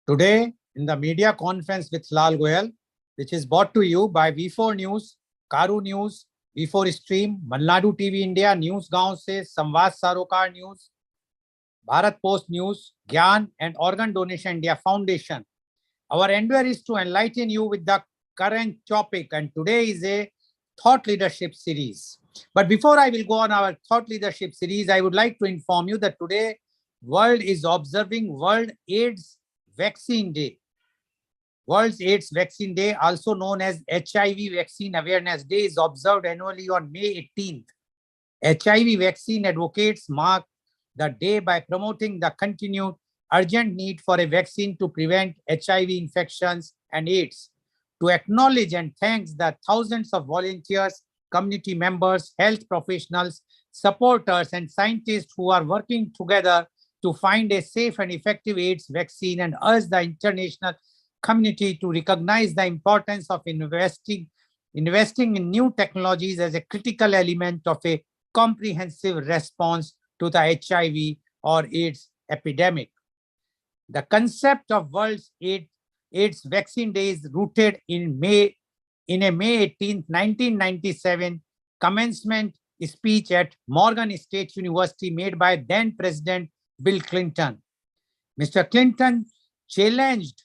Today, in the media conference with Lal Goel, which is brought to you by V4 News, Karu News, V4 Stream, Malnadu TV India, News Gaon se, Samvad Sarokar News, Bharat Post News, Gyan and Organ Donation India Foundation. Our endeavor is to enlighten you with the current topic, and today is a thought leadership series. But before I will go on our thought leadership series, I would like to inform you that today world is observing World AIDS Vaccine Day. World AIDS Vaccine Day, also known as HIV Vaccine Awareness Day, is observed annually on May 18th. HIV vaccine advocates mark the day by promoting the continued urgent need for a vaccine to prevent HIV infections and AIDS. To acknowledge and thank the thousands of volunteers, community members, health professionals, supporters, and scientists who are working together to find a safe and effective AIDS vaccine, and urge the international community to recognize the importance of investing in new technologies as a critical element of a comprehensive response to the HIV or AIDS epidemic. The concept of World AIDS Vaccine Day is rooted in a May 18, 1997 commencement speech at Morgan State University made by then President Bill Clinton. Mr. Clinton challenged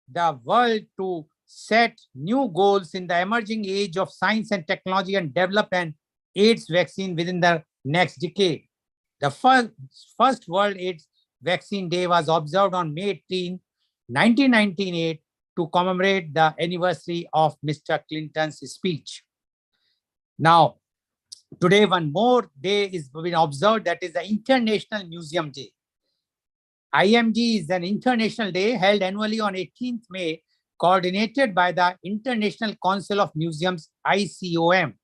the world to set new goals in the emerging age of science and technology and develop an AIDS vaccine within the next decade. The first World AIDS Vaccine Day was observed on May 18, 1998 to commemorate the anniversary of Mr. Clinton's speech. Now, today one more day is being observed, that is the International Museum Day. IMG is an international day held annually on 18th May, coordinated by the International Council of Museums, ICOM.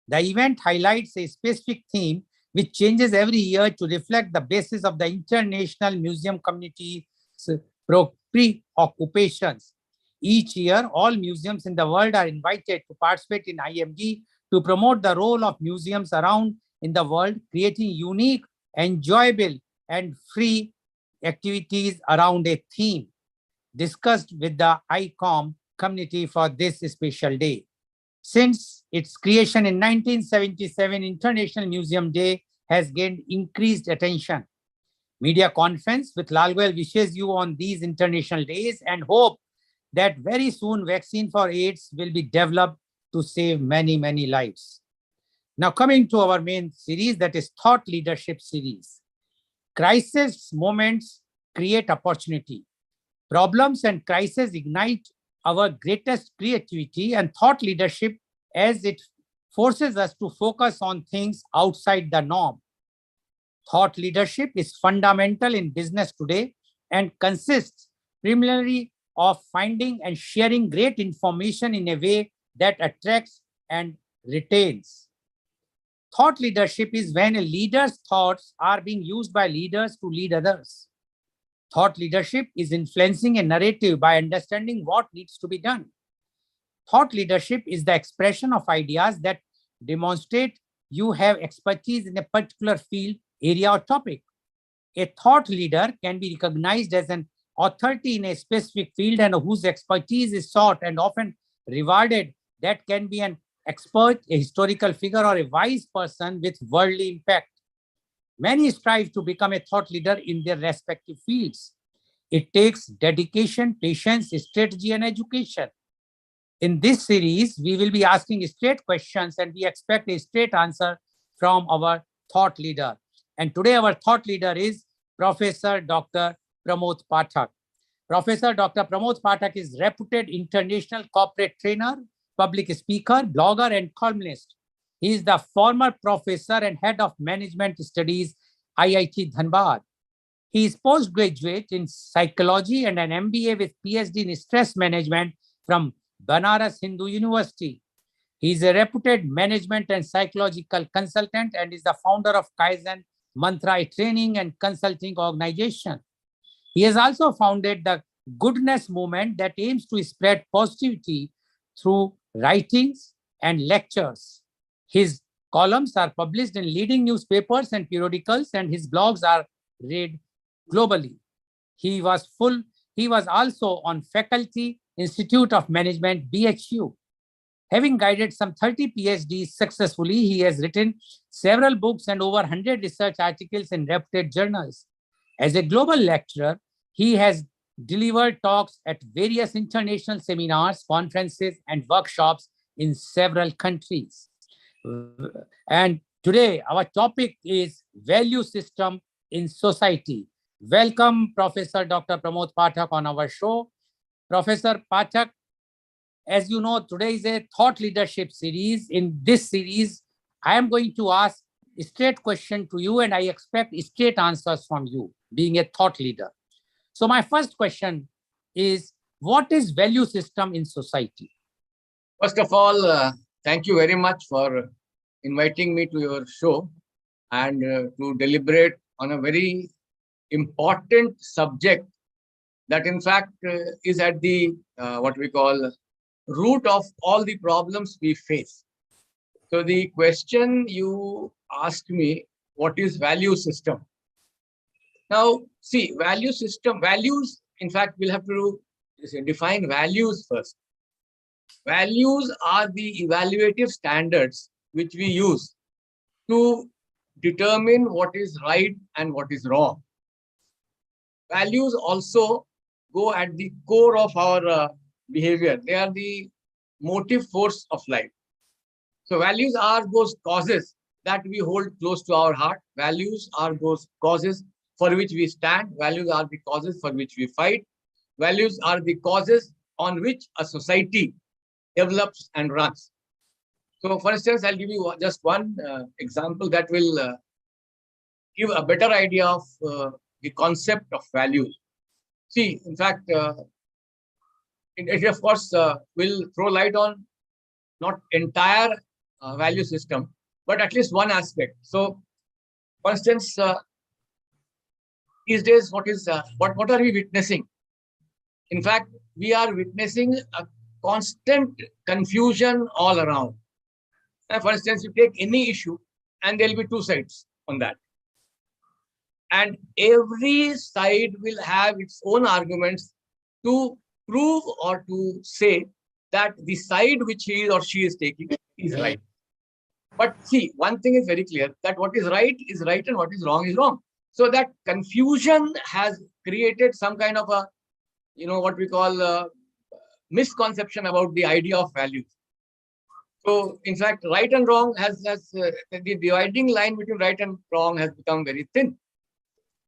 The event highlights a specific theme which changes every year to reflect the basis of the international museum community's preoccupations. Each year, all museums in the world are invited to participate in IMG to promote the role of museums around in the world, creating unique, enjoyable, and free activities around a theme discussed with the ICOM community for this special day. Since its creation in 1977, International Museum Day has gained increased attention. Media conference with Lal Goel wishes you on these international days and hope that very soon vaccine for AIDS will be developed to save many, many lives. Now coming to our main series, that is Thought Leadership Series. Crisis moments create opportunity. Problems and crises ignite our greatest creativity and thought leadership, as it forces us to focus on things outside the norm. Thought leadership is fundamental in business today and consists primarily of finding and sharing great information in a way that attracts and retains. Thought leadership is when a leader's thoughts are being used by leaders to lead others. Thought leadership is influencing a narrative by understanding what needs to be done. Thought leadership is the expression of ideas that demonstrate you have expertise in a particular field, area, or topic. A thought leader can be recognized as an authority in a specific field and whose expertise is sought and often rewarded. That can be an expert, a historical figure, or a wise person with worldly impact. Many strive to become a thought leader in their respective fields. It takes dedication, patience, strategy, and education. In this series, we will be asking straight questions and we expect a straight answer from our thought leader. And today our thought leader is Professor Dr. Pramod Pathak. Professor Dr. Pramod Pathak is reputed international corporate trainer, public speaker, blogger, and columnist. He is the former professor and head of management studies, IIT Dhanbad. He is postgraduate in psychology and an MBA with PhD in stress management from Banaras Hindu University. He is a reputed management and psychological consultant and is the founder of Kaizen Mantra, a training and consulting organization. He has also founded the Goodness Movement that aims to spread positivity through writings and lectures. His columns are published in leading newspapers and periodicals, and his blogs are read globally. He was full He was also on faculty, Institute of Management, BHU. Having guided some 30 PhDs successfully, he has written several books and over 100 research articles in reputed journals. As a global lecturer, he has delivered talks at various international seminars, conferences, and workshops in several countries. And today, our topic is value system in society. Welcome, Professor Dr. Pramod Pathak on our show. Professor Pathak, as you know, today is a thought leadership series. In this series, I am going to ask a straight question to you, and I expect straight answers from you, being a thought leader. So my first question is, what is value system in society? First of all, thank you very much for inviting me to your show and to deliberate on a very important subject that in fact is at the what we call root of all the problems we face. So the question you asked me, what is value system? Now, see, value system, values, in fact, we'll have to define values first. Values are the evaluative standards which we use to determine what is right and what is wrong. Values also go at the core of our behavior. They are the motive force of life. So values are those causes that we hold close to our heart. Values are those causes for which we stand. Values are the causes for which we fight. Values are the causes on which a society develops and runs. So for instance, I'll give you just one example that will give a better idea of the concept of values. See, in fact, it of course will throw light on not entire value system, but at least one aspect. So, for instance, these days, what are we witnessing? In fact, we are witnessing a constant confusion all around. For instance, you take any issue, and there will be two sides on that. And every side will have its own arguments to prove or to say that the side which he or she is taking is right. But see, one thing is very clear, that what is right and what is wrong. So that confusion has created some kind of a, what we call misconception about the idea of values. So in fact, right and wrong the dividing line between right and wrong has become very thin.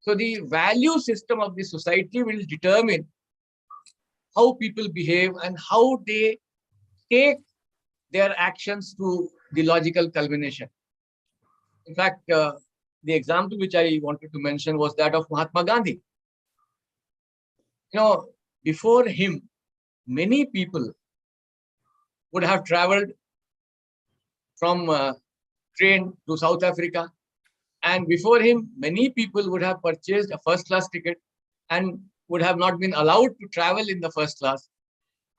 So the value system of the society will determine how people behave and how they take their actions to the logical culmination. In fact, the example which I wanted to mention was that of Mahatma Gandhi. Before him, many people would have traveled from train to South Africa. And before him, many people would have purchased a first-class ticket and would have not been allowed to travel in the first class.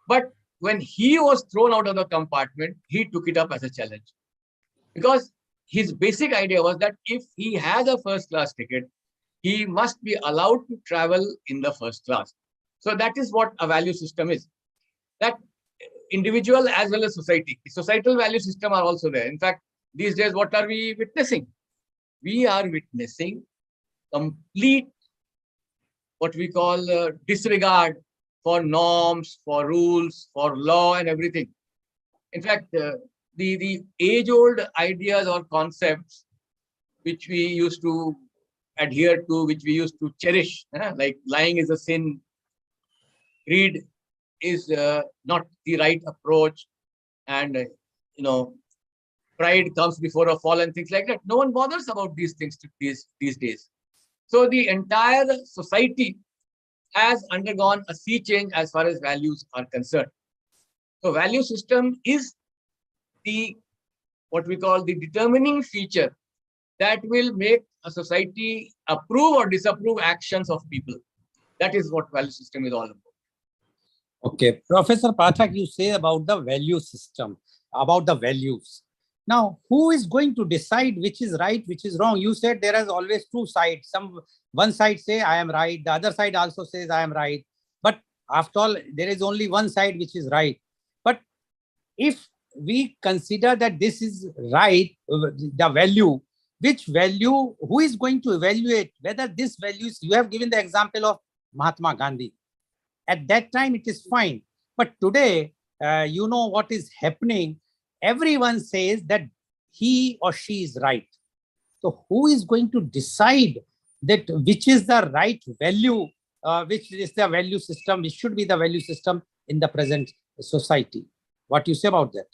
But when he was thrown out of the compartment, he took it up as a challenge. Because his basic idea was that if he has a first-class ticket, he must be allowed to travel in the first class. So that is what a value system is. That individual as well as society. The societal value system are also there. In fact, these days, what are we witnessing? We are witnessing complete, what we call disregard for norms, for rules, for law and everything. In fact, the age-old ideas or concepts which we used to adhere to, which we used to cherish, like lying is a sin, greed is not the right approach, and pride comes before a fall and things like that. No one bothers about these things these days. So the entire society has undergone a sea change as far as values are concerned. So value system is what we call the determining feature that will make a society approve or disapprove actions of people. That is what value system is all about. Okay, Professor Pathak, you say about the value system, about the values. Now, who is going to decide which is right, which is wrong? You said there is always two sides. One side say I am right, the other side also says I am right. After all, there is only one side which is right. But if we consider that this is right, the value, which value, who is going to evaluate whether this values, you have given the example of Mahatma Gandhi. At that time, it is fine. But today, you know what is happening. Everyone says that he or she is right. So who is going to decide that which is the right value, which is the value system, which should be the value system in the present society? What do you say about that?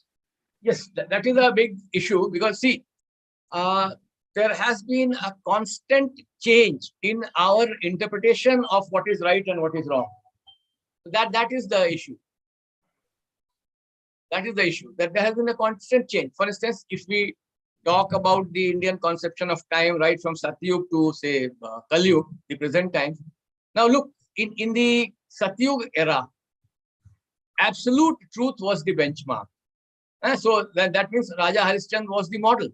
Yes, that is a big issue because see, uh, there has been a constant change in our interpretation of what is right and what is wrong. That is the issue. That is the issue. That there has been a constant change. For instance, if we talk about the Indian conception of time, right from Satyug to say Kalyug, the present time. Now look, in the Satyug era, absolute truth was the benchmark. So that means Raja Harishchandra was the model.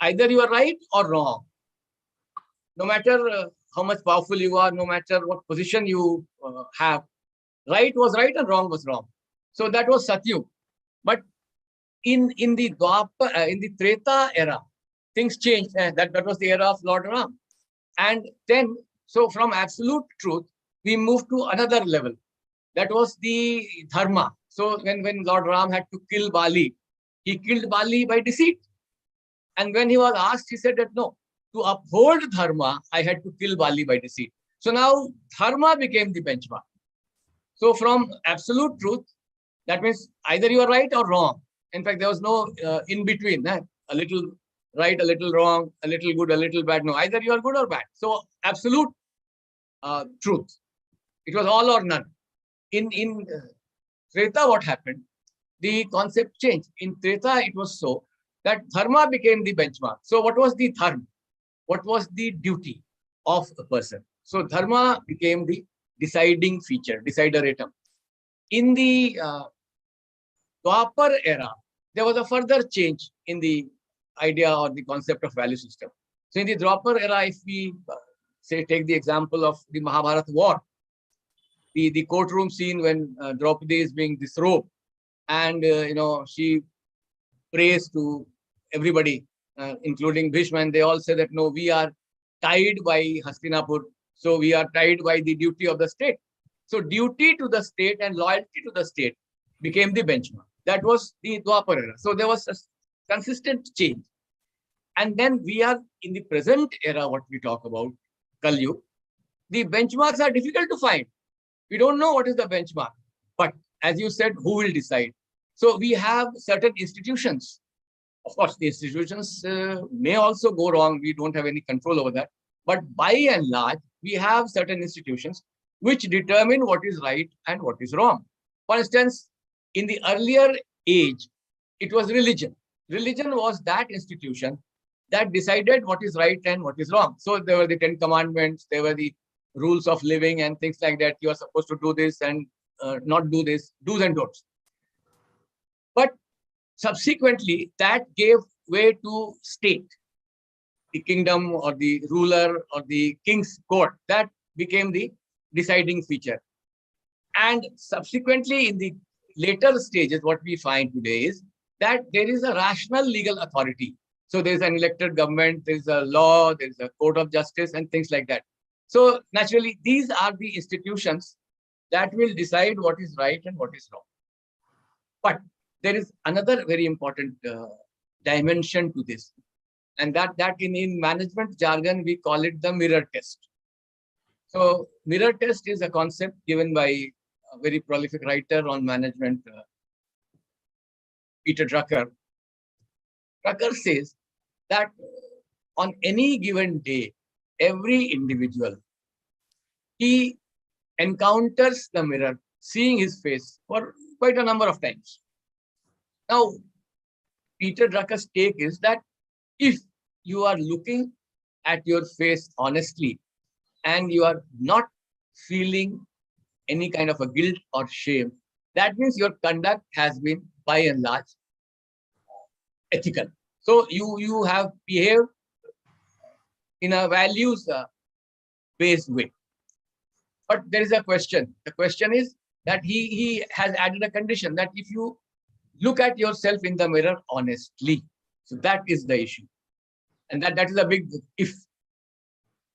Either you are right or wrong. No matter how much powerful you are, no matter what position you have, right was right and wrong was wrong. So that was Satyug. But in the in the Treta era, things changed. That was the era of Lord Ram. And then, so from absolute truth, we moved to another level. That was the dharma. So when Lord Ram had to kill Bali, he killed Bali by deceit. And when he was asked, he said that no, to uphold dharma, I had to kill Bali by deceit. So now dharma became the benchmark. So from absolute truth, that means either you are right or wrong. In fact, there was no in between. A little right, a little wrong, a little good, a little bad. No, either you are good or bad. So absolute truth. It was all or none. In Treta, what happened? The concept changed. In Treta, it was so that dharma became the benchmark. So what was the dharma? What was the duty of a person? So dharma became the deciding feature, desideratum. In the Dwapar era, there was a further change in the idea or the concept of value system. So in the Dwapar era, if we say take the example of the Mahabharata war, the courtroom scene when Draupadi is being disrobed, and she prays to everybody, including Bhishma, and they all say that no, we are tied by Hastinapur, so we are tied by the duty of the state. So duty to the state and loyalty to the state became the benchmark. That was the Dwapar era. So there was a consistent change. And then we are in the present era, what we talk about, Kalyug. The benchmarks are difficult to find. We don't know what is the benchmark. But as you said, who will decide? So we have certain institutions. Of course, the institutions may also go wrong. We don't have any control over that. But by and large, we have certain institutions which determine what is right and what is wrong. For instance, in the earlier age, it was religion. Religion was that institution that decided what is right and what is wrong. So there were the 10 commandments, there were the rules of living and things like that. You are supposed to do this and not do this, do's and don'ts. But subsequently, that gave way to state, the kingdom or the ruler or the king's court. That became the deciding feature. And subsequently, in the later stages, what we find today is that there is a rational legal authority. So there's an elected government, there's a law, there's a court of justice and things like that. So naturally, these are the institutions that will decide what is right and what is wrong. But there is another very important dimension to this. And that in management jargon, we call it the mirror test. So mirror test is a concept given by a very prolific writer on management, Peter Drucker. Drucker says that on any given day, every individual, he encounters the mirror, seeing his face for quite a number of times. Now, Peter Drucker's take is that if you are looking at your face honestly and you are not feeling any kind of a guilt or shame, that means your conduct has been by and large ethical. So you have behaved in a values based way. But there is a question. The question is that he has added a condition that if you look at yourself in the mirror honestly, so that is the issue. And that is a big if.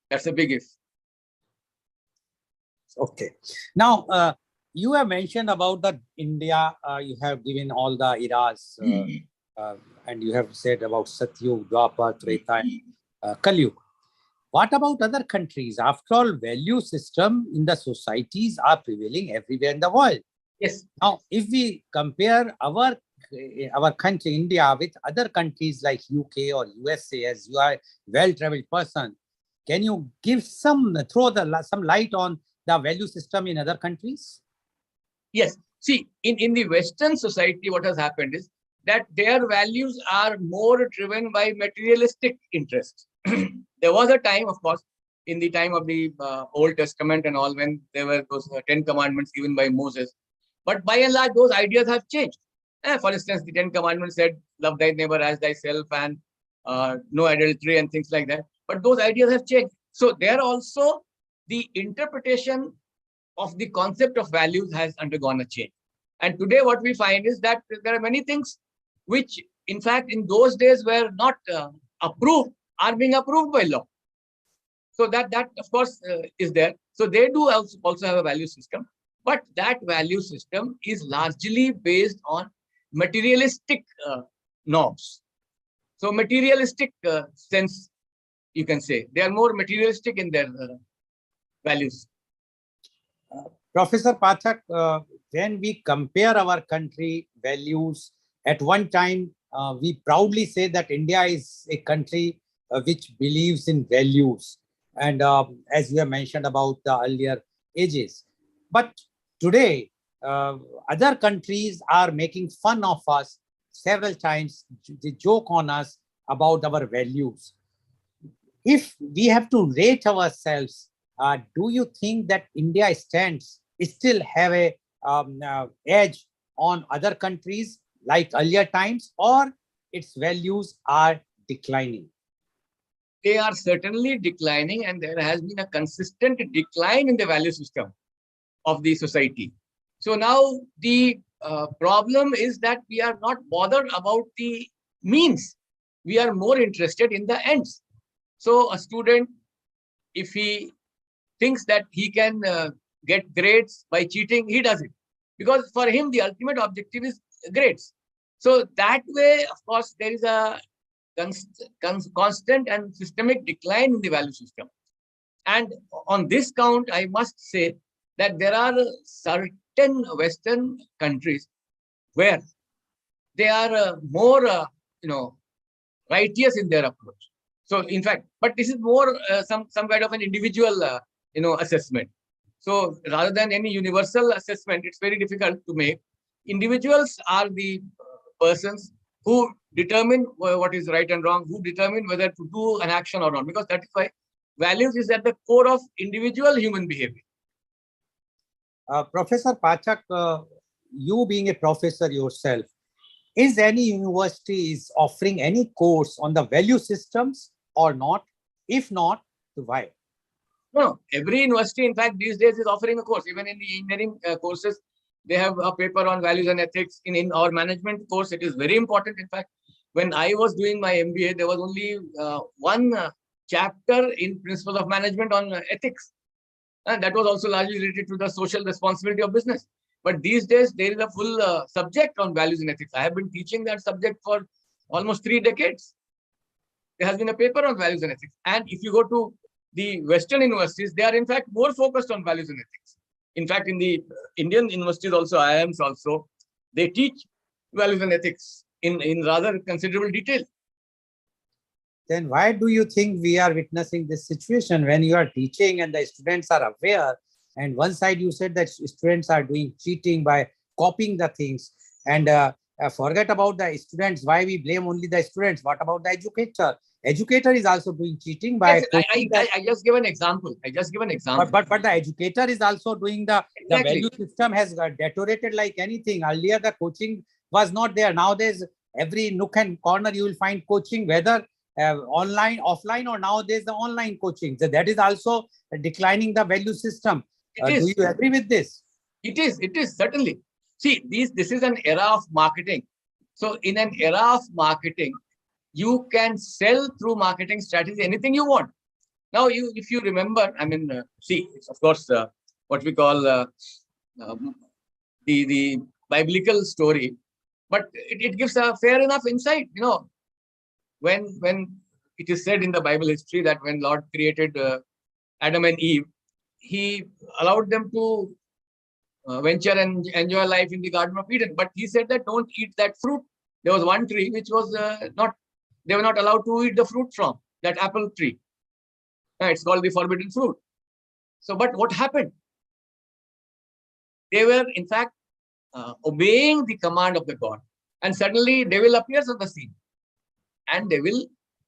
That's a big if. Okay. Now, you have mentioned about the India. You have given all the eras, and you have said about Satyug, Dwapar, Treta, and Kalyug. What about other countries? After all, value system in the societies are prevailing everywhere in the world. Yes. Now, if we compare our country, India, with other countries like UK or USA, as you are a well-traveled person, can you give some light on the value system in other countries? Yes. See, in the Western society, what has happened is that their values are more driven by materialistic interests. There was a time, of course, in the time of the Old Testament and all, when there were those 10 commandments given by Moses. But by and large, those ideas have changed. For instance, the 10 commandments said, love thy neighbor as thyself and no adultery and things like that. But those ideas have changed. So there also, the interpretation of the concept of values has undergone a change. And today what we find is that there are many things which, in fact, in those days were not approved, are being approved by law. So that of course, is there. So they do also have a value system. But that value system is largely based on materialistic norms. So materialistic sense, you can say. They are more materialistic in their values. Professor Pathak, when we compare our country values, at one time we proudly say that India is a country which believes in values, and as you have mentioned about the earlier ages. But today, other countries are making fun of us several times. They joke on us about our values. If we have to rate ourselves, do you think that India still have a edge on other countries like earlier times, or its values are declining? They are certainly declining, and there has been a consistent decline in the value system of the society. So now the problem is that we are not bothered about the means. We are more interested in the ends. So a student, if he thinks that he can get grades by cheating, he does it. Because for him, the ultimate objective is grades. So that way, of course, there is a constant and systemic decline in the value system. And on this count, I must say that there are certain Western countries where they are more, righteous in their approach. So, in fact, but this is more some kind of an individual, assessment. So, rather than any universal assessment, it's very difficult to make. Individuals are the persons who determine what is right and wrong, who determine whether to do an action or not, because that is why values is at the core of individual human behavior. Professor Pathak, you being a professor yourself, is any university is offering any course on the value systems or not? If not, why? No, every university, in fact, these days is offering a course. Even in the engineering courses, they have a paper on values and ethics. In our management course, it is very important. In fact, when I was doing my MBA, there was only one chapter in Principles of Management on ethics. And that was also largely related to the social responsibility of business. But these days, there is a full subject on values and ethics. I have been teaching that subject for almost 3 decades. There has been a paper on values and ethics. And if you go to the Western universities, they are in fact more focused on values and ethics. In fact, in the Indian universities also, IIMs also, they teach values and ethics in rather considerable detail. Then why do you think we are witnessing this situation when you are teaching and the students are aware? And one side you said that students are doing cheating by copying the things, and forget about the students. Why we blame only the students? What about the educator? Educator is also doing cheating by. Yes, I just give an example. But the educator is also doing the value system has got deteriorated like anything. Earlier the coaching was not there. Nowadays every nook and corner you will find coaching, whether online, offline, or nowadays the online coaching. So that is also declining the value system. It Do is. you agree with this? It is. It is certainly. See, this is an era of marketing. So, in an era of marketing, you can sell through marketing strategy anything you want. Now, if you remember, I mean, see, it's of course what we call um, the biblical story, but it gives a fair enough insight. When it is said in the Bible history that when Lord created Adam and Eve, He allowed them to venture and enjoy life in the Garden of Eden, but He said that don't eat that fruit. There was one tree which was not they were not allowed to eat the fruit from, that apple tree. It's called the forbidden fruit. So, but what happened? They were in fact obeying the command of the God, and suddenly devil appears on the scene, and devil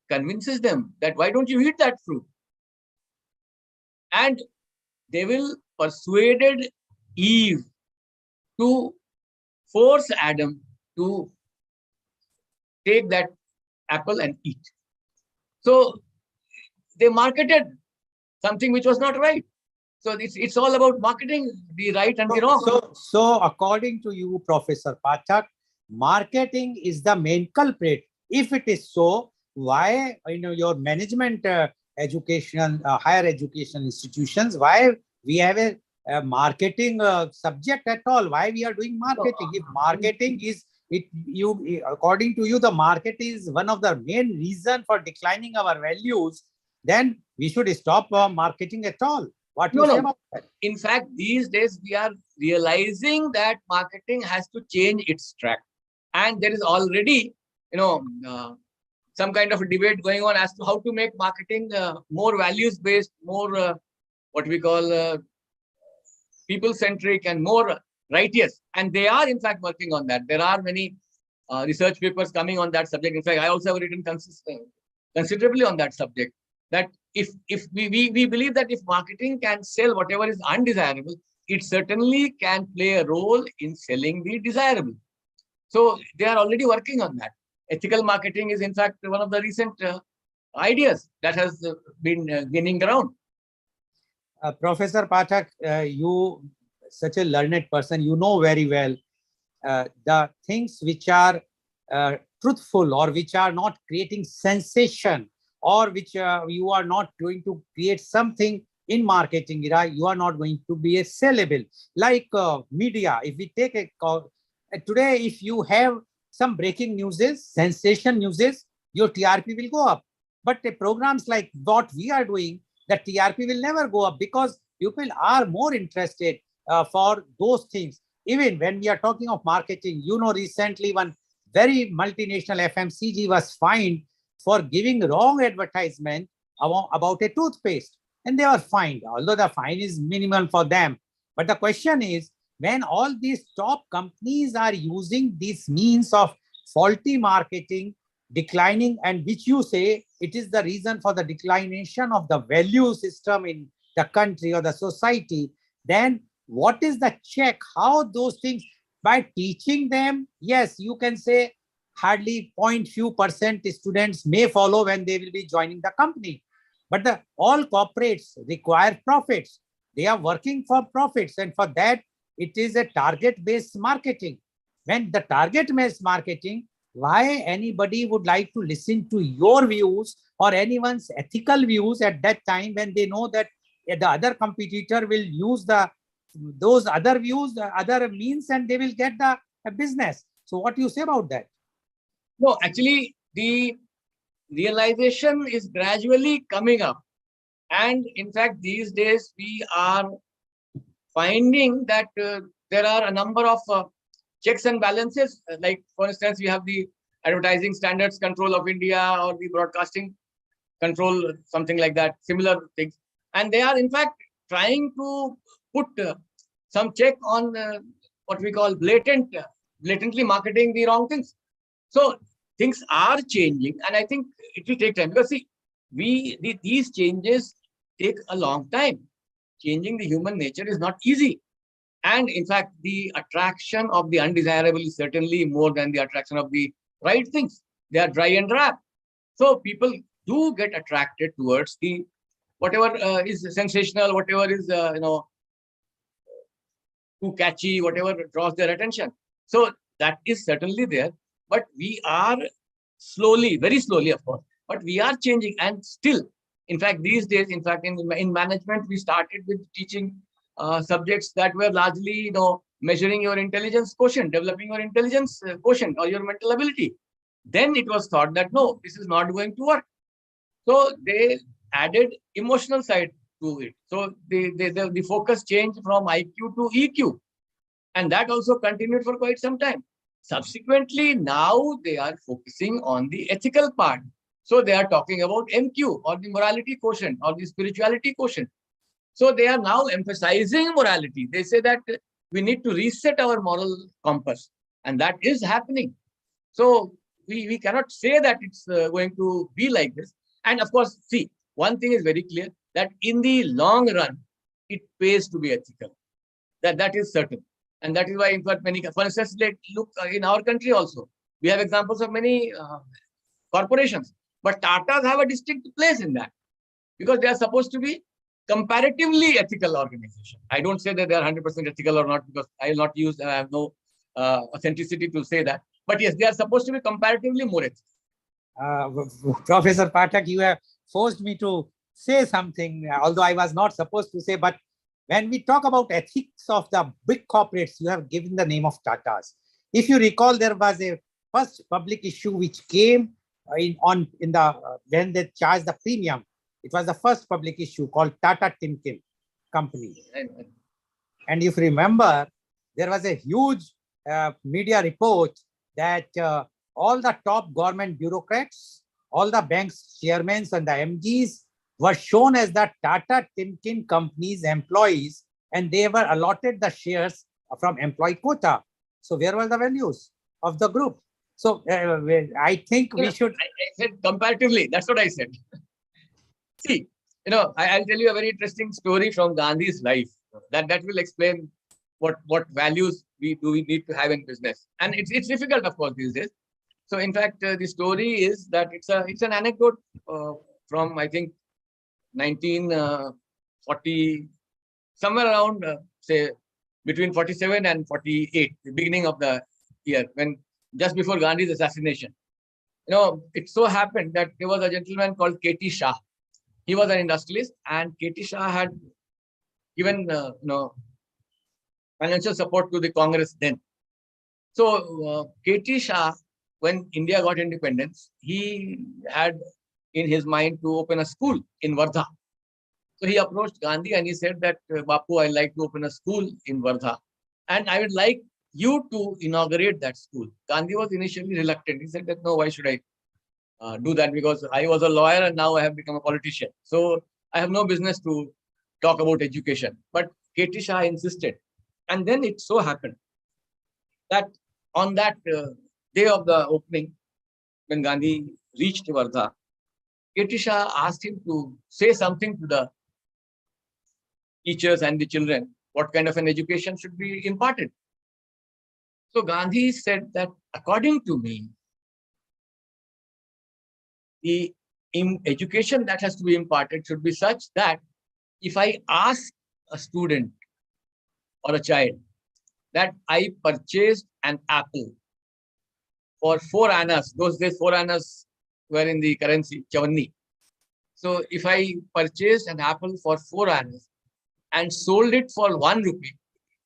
convinces them that why don't you eat that fruit? And devil persuaded Eve to force Adam to take that apple and eat. So they marketed something which was not right. So it's all about marketing the right and the wrong. So according to you, Professor Pathak, marketing is the main culprit. If it is so, why your management education, higher education institutions, why we have a marketing subject at all? Why we are doing marketing? If marketing is according to you, the market is one of the main reason for declining our values, then we should stop marketing at all. What you say about that? In fact, these days we are realizing that marketing has to change its track, and there is already, some kind of a debate going on as to how to make marketing more values based, more what we call people centric, and more righteous. And they are in fact working on that. There are many research papers coming on that subject. In fact, I also have written considerably on that subject. That if we believe that if marketing can sell whatever is undesirable, it certainly can play a role in selling the desirable. So they are already working on that. Ethical marketing is in fact one of the recent ideas that has been gaining ground. Professor Pathak, you such a learned person, you know very well the things which are truthful or which are not creating sensation, or which you are not going to create something in marketing, you are not going to be a sellable. Like media, if we take a call, today, if you have some breaking news, sensation news, your TRP will go up. But programs like what we are doing, the TRP will never go up because people are more interested for those things. Even when we are talking of marketing, recently one very multinational FMCG was fined for giving wrong advertisement about a toothpaste, and they were fined, although the fine is minimal for them. But the question is, when all these top companies are using these means of faulty marketing, declining, and which you say it is the reason for the declination of the value system in the country or the society, then what is the check? How those things, by teaching them, yes, you can say hardly 0.few% students may follow when they will be joining the company. But all corporates require profits. They are working for profits, and for that, it is a target-based marketing. When the target-based marketing, why anybody would like to listen to your views or anyone's ethical views at that time when they know that the other competitor will use those other views, the other means, and they will get the business. So what do you say about that? No, actually, the realization is gradually coming up. And in fact, these days we are finding that there are a number of checks and balances. Like, for instance, we have the Advertising Standards Control of India or the Broadcasting Control, something like that, similar things. And they are, in fact, trying to put some check on what we call blatantly marketing the wrong things. So things are changing, and I think it will take time, because see, these changes take a long time. Changing the human nature is not easy. And in fact, the attraction of the undesirable is certainly more than the attraction of the right things. They are dry and drab. So people do get attracted towards the whatever is sensational, whatever is too catchy, whatever draws their attention. So that is certainly there, but we are slowly, very slowly, of course, but we are changing. And still, in fact, these days, in fact, in management, we started with teaching subjects that were largely, measuring your intelligence quotient, developing your intelligence quotient or your mental ability. Then it was thought that no, this is not going to work. So they added emotional side to it. So the focus changed from IQ to EQ, and that also continued for quite some time. Subsequently, now they are focusing on the ethical part. So they are talking about MQ, or the morality quotient, or the spirituality quotient. So they are now emphasizing morality. They say that we need to reset our moral compass, and that is happening. So we cannot say that it's going to be like this. And of course, see, one thing is very clear, that in the long run, it pays to be ethical. That is certain. And that is why, in fact, many, for instance, look in our country also, we have examples of many corporations, but Tatas have a distinct place in that, because they are supposed to be comparatively ethical organization. I don't say that they are 100% ethical or not, because I will not use, I have no authenticity to say that. But yes, they are supposed to be comparatively more ethical. Professor Pathak, you have forced me to say something, although I was not supposed to say, but when we talk about ethics of the big corporates, you have given the name of Tatas. If you recall, there was a first public issue which came when they charged the premium. It was the first public issue called Tata Timken Company. And if you remember, there was a huge media report that all the top government bureaucrats, all the bank's chairmen and the MDs were shown as the Tata Timken Company's employees, and they were allotted the shares from employee quota. So where were the values of the group? So I think we should. I said comparatively. That's what I said. See, I'll tell you a very interesting story from Gandhi's life that will explain what values we need to have in business. And it's difficult, of course, these days. So in fact, the story is that it's an anecdote from, I think, 1940, somewhere around say between 47 and 48, the beginning of the year, when just before Gandhi's assassination. It so happened that there was a gentleman called K.T. Shah. He was an industrialist, and K.T. Shah had given financial support to the Congress then. So K.T. Shah, when India got independence, he had in his mind to open a school in Wardha. So he approached Gandhi and he said that, Bapu, I'd like to open a school in Wardha, and I would like you to inaugurate that school. Gandhi was initially reluctant. He said that, no, why should I do that? Because I was a lawyer and now I have become a politician. So I have no business to talk about education. But K.T. Shah insisted. And then it so happened that on that day of the opening, when Gandhi reached Wardha, K.T. Shah asked him to say something to the teachers and the children, what kind of an education should be imparted. So Gandhi said that, according to me, the education that has to be imparted should be such that if I ask a student or a child that I purchased an apple for 4 annas, those days 4 annas were in the currency, chavanni. So if I purchased an apple for 4 annas and sold it for 1 rupee,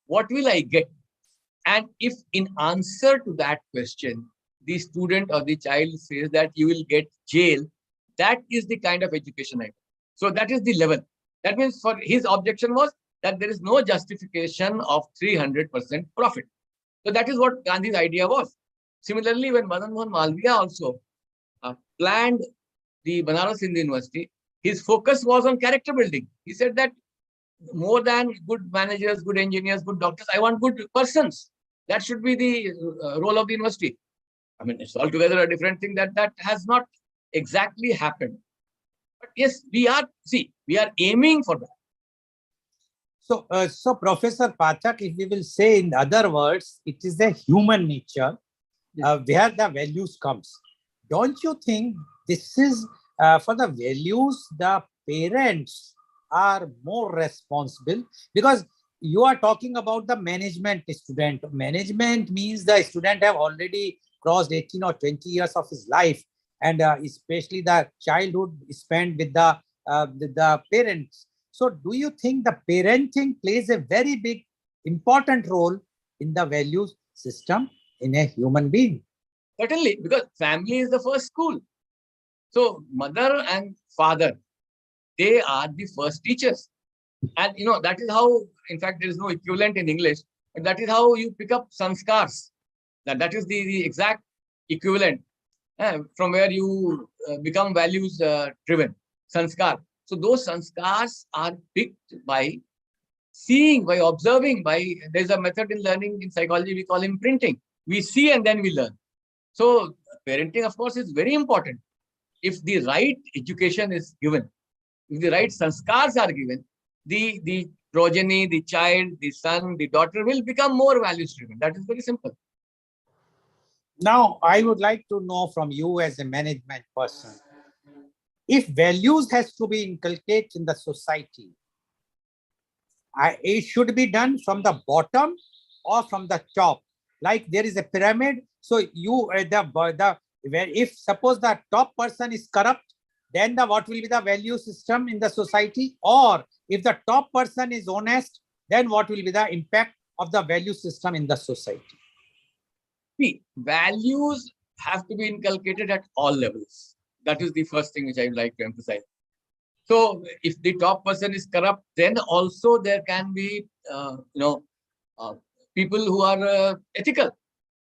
what will I get? And if in answer to that question, the student or the child says that you will get jail, that is the kind of education I want. So that is the level. That means for his objection was that there is no justification of 300% profit. So that is what Gandhi's idea was. Similarly, when Madan Mohan Malviya also planned the Banaras Hindu University, his focus was on character building. He said that more than good managers, good engineers, good doctors, I want good persons. That should be the role of the university. I mean, it's altogether a different thing that has not exactly happened. But yes, we are aiming for that. So Professor Pathak, if we will say in other words, it is the human nature where the values comes. Don't you think this is for the values, the parents are more responsible? Because you are talking about the management student. Management means the student have already crossed 18 or 20 years of his life, and especially the childhood spent with the parents. So do you think the parenting plays a very big important role in the values system in a human being? Certainly, because family is the first school. So mother and father, they are the first teachers. And that is how, in fact, there is no equivalent in English, but that is how you pick up sanskars. That is the exact equivalent from where you become values driven. Sanskar. So those sanskars are picked by seeing, by observing, there's a method in learning in psychology, we call imprinting. We see and then we learn. So parenting, of course, is very important. If the right education is given, if the right sanskars are given, the progeny, the child, the son, the daughter will become more values driven. That is very simple. Now, I would like to know from you as a management person, if values has to be inculcated in the society, it should be done from the bottom or from the top. Like there is a pyramid. So if suppose the top person is corrupt, then what will be the value system in the society? Or if the top person is honest, then what will be the impact of the value system in the society? See, values have to be inculcated at all levels. That is the first thing which I would like to emphasize. So if the top person is corrupt, then also there can be, people who are ethical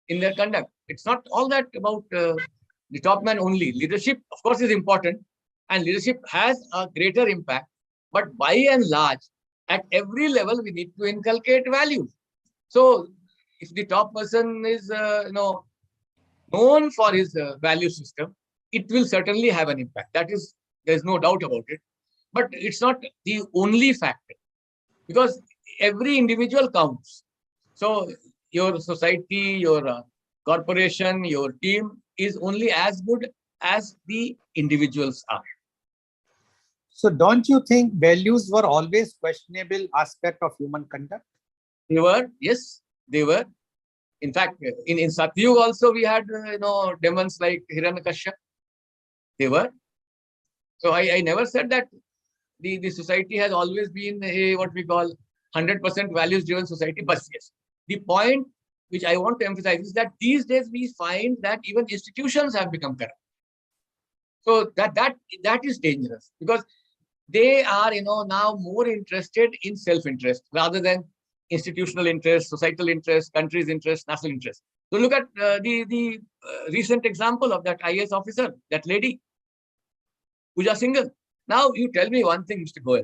in their conduct. It's not all that about the top man only. Leadership, of course, is important, and leadership has a greater impact. But by and large, at every level, we need to inculcate values. So if the top person is, known for his value system, it will certainly have an impact. There's no doubt about it. But it's not the only factor, because every individual counts. So your society, your corporation, your team is only as good as the individuals are. So don't you think values were always questionable aspect of human conduct? They were, yes, they were. In fact, in Satyug also we had, demons like Hiranyakashipu. They were. So I never said that the society has always been a what we call 100% values driven society. But yes, the point which I want to emphasize is that these days we find that even institutions have become corrupt. So that is dangerous, because they are now more interested in self-interest rather than institutional interest, societal interest, country's interest, national interest. So look at the recent example of that IAS officer, that lady, Pooja Singhal. Now, you tell me one thing, Mr. Goel.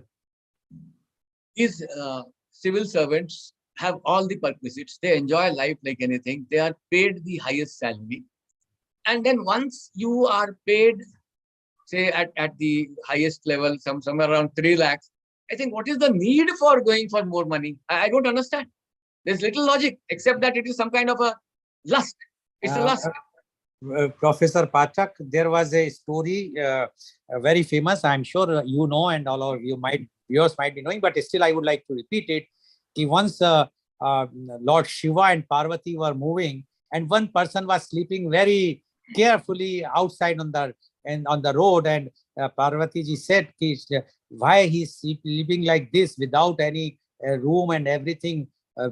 These civil servants have all the perquisites. They enjoy life like anything. They are paid the highest salary. And then once you are paid, say, at the highest level, somewhere around 3 lakhs, I think, what is the need for going for more money? I don't understand. There's little logic, except that it is some kind of a lust. It's a lust. Professor Pathak, there was a story very famous. I'm sure you know, and all of viewers might be knowing, but still I would like to repeat it. Once Lord Shiva and Parvati were moving, and one person was sleeping very carefully outside on the road, and Parvati ji said, why he's sleeping like this without any room and everything?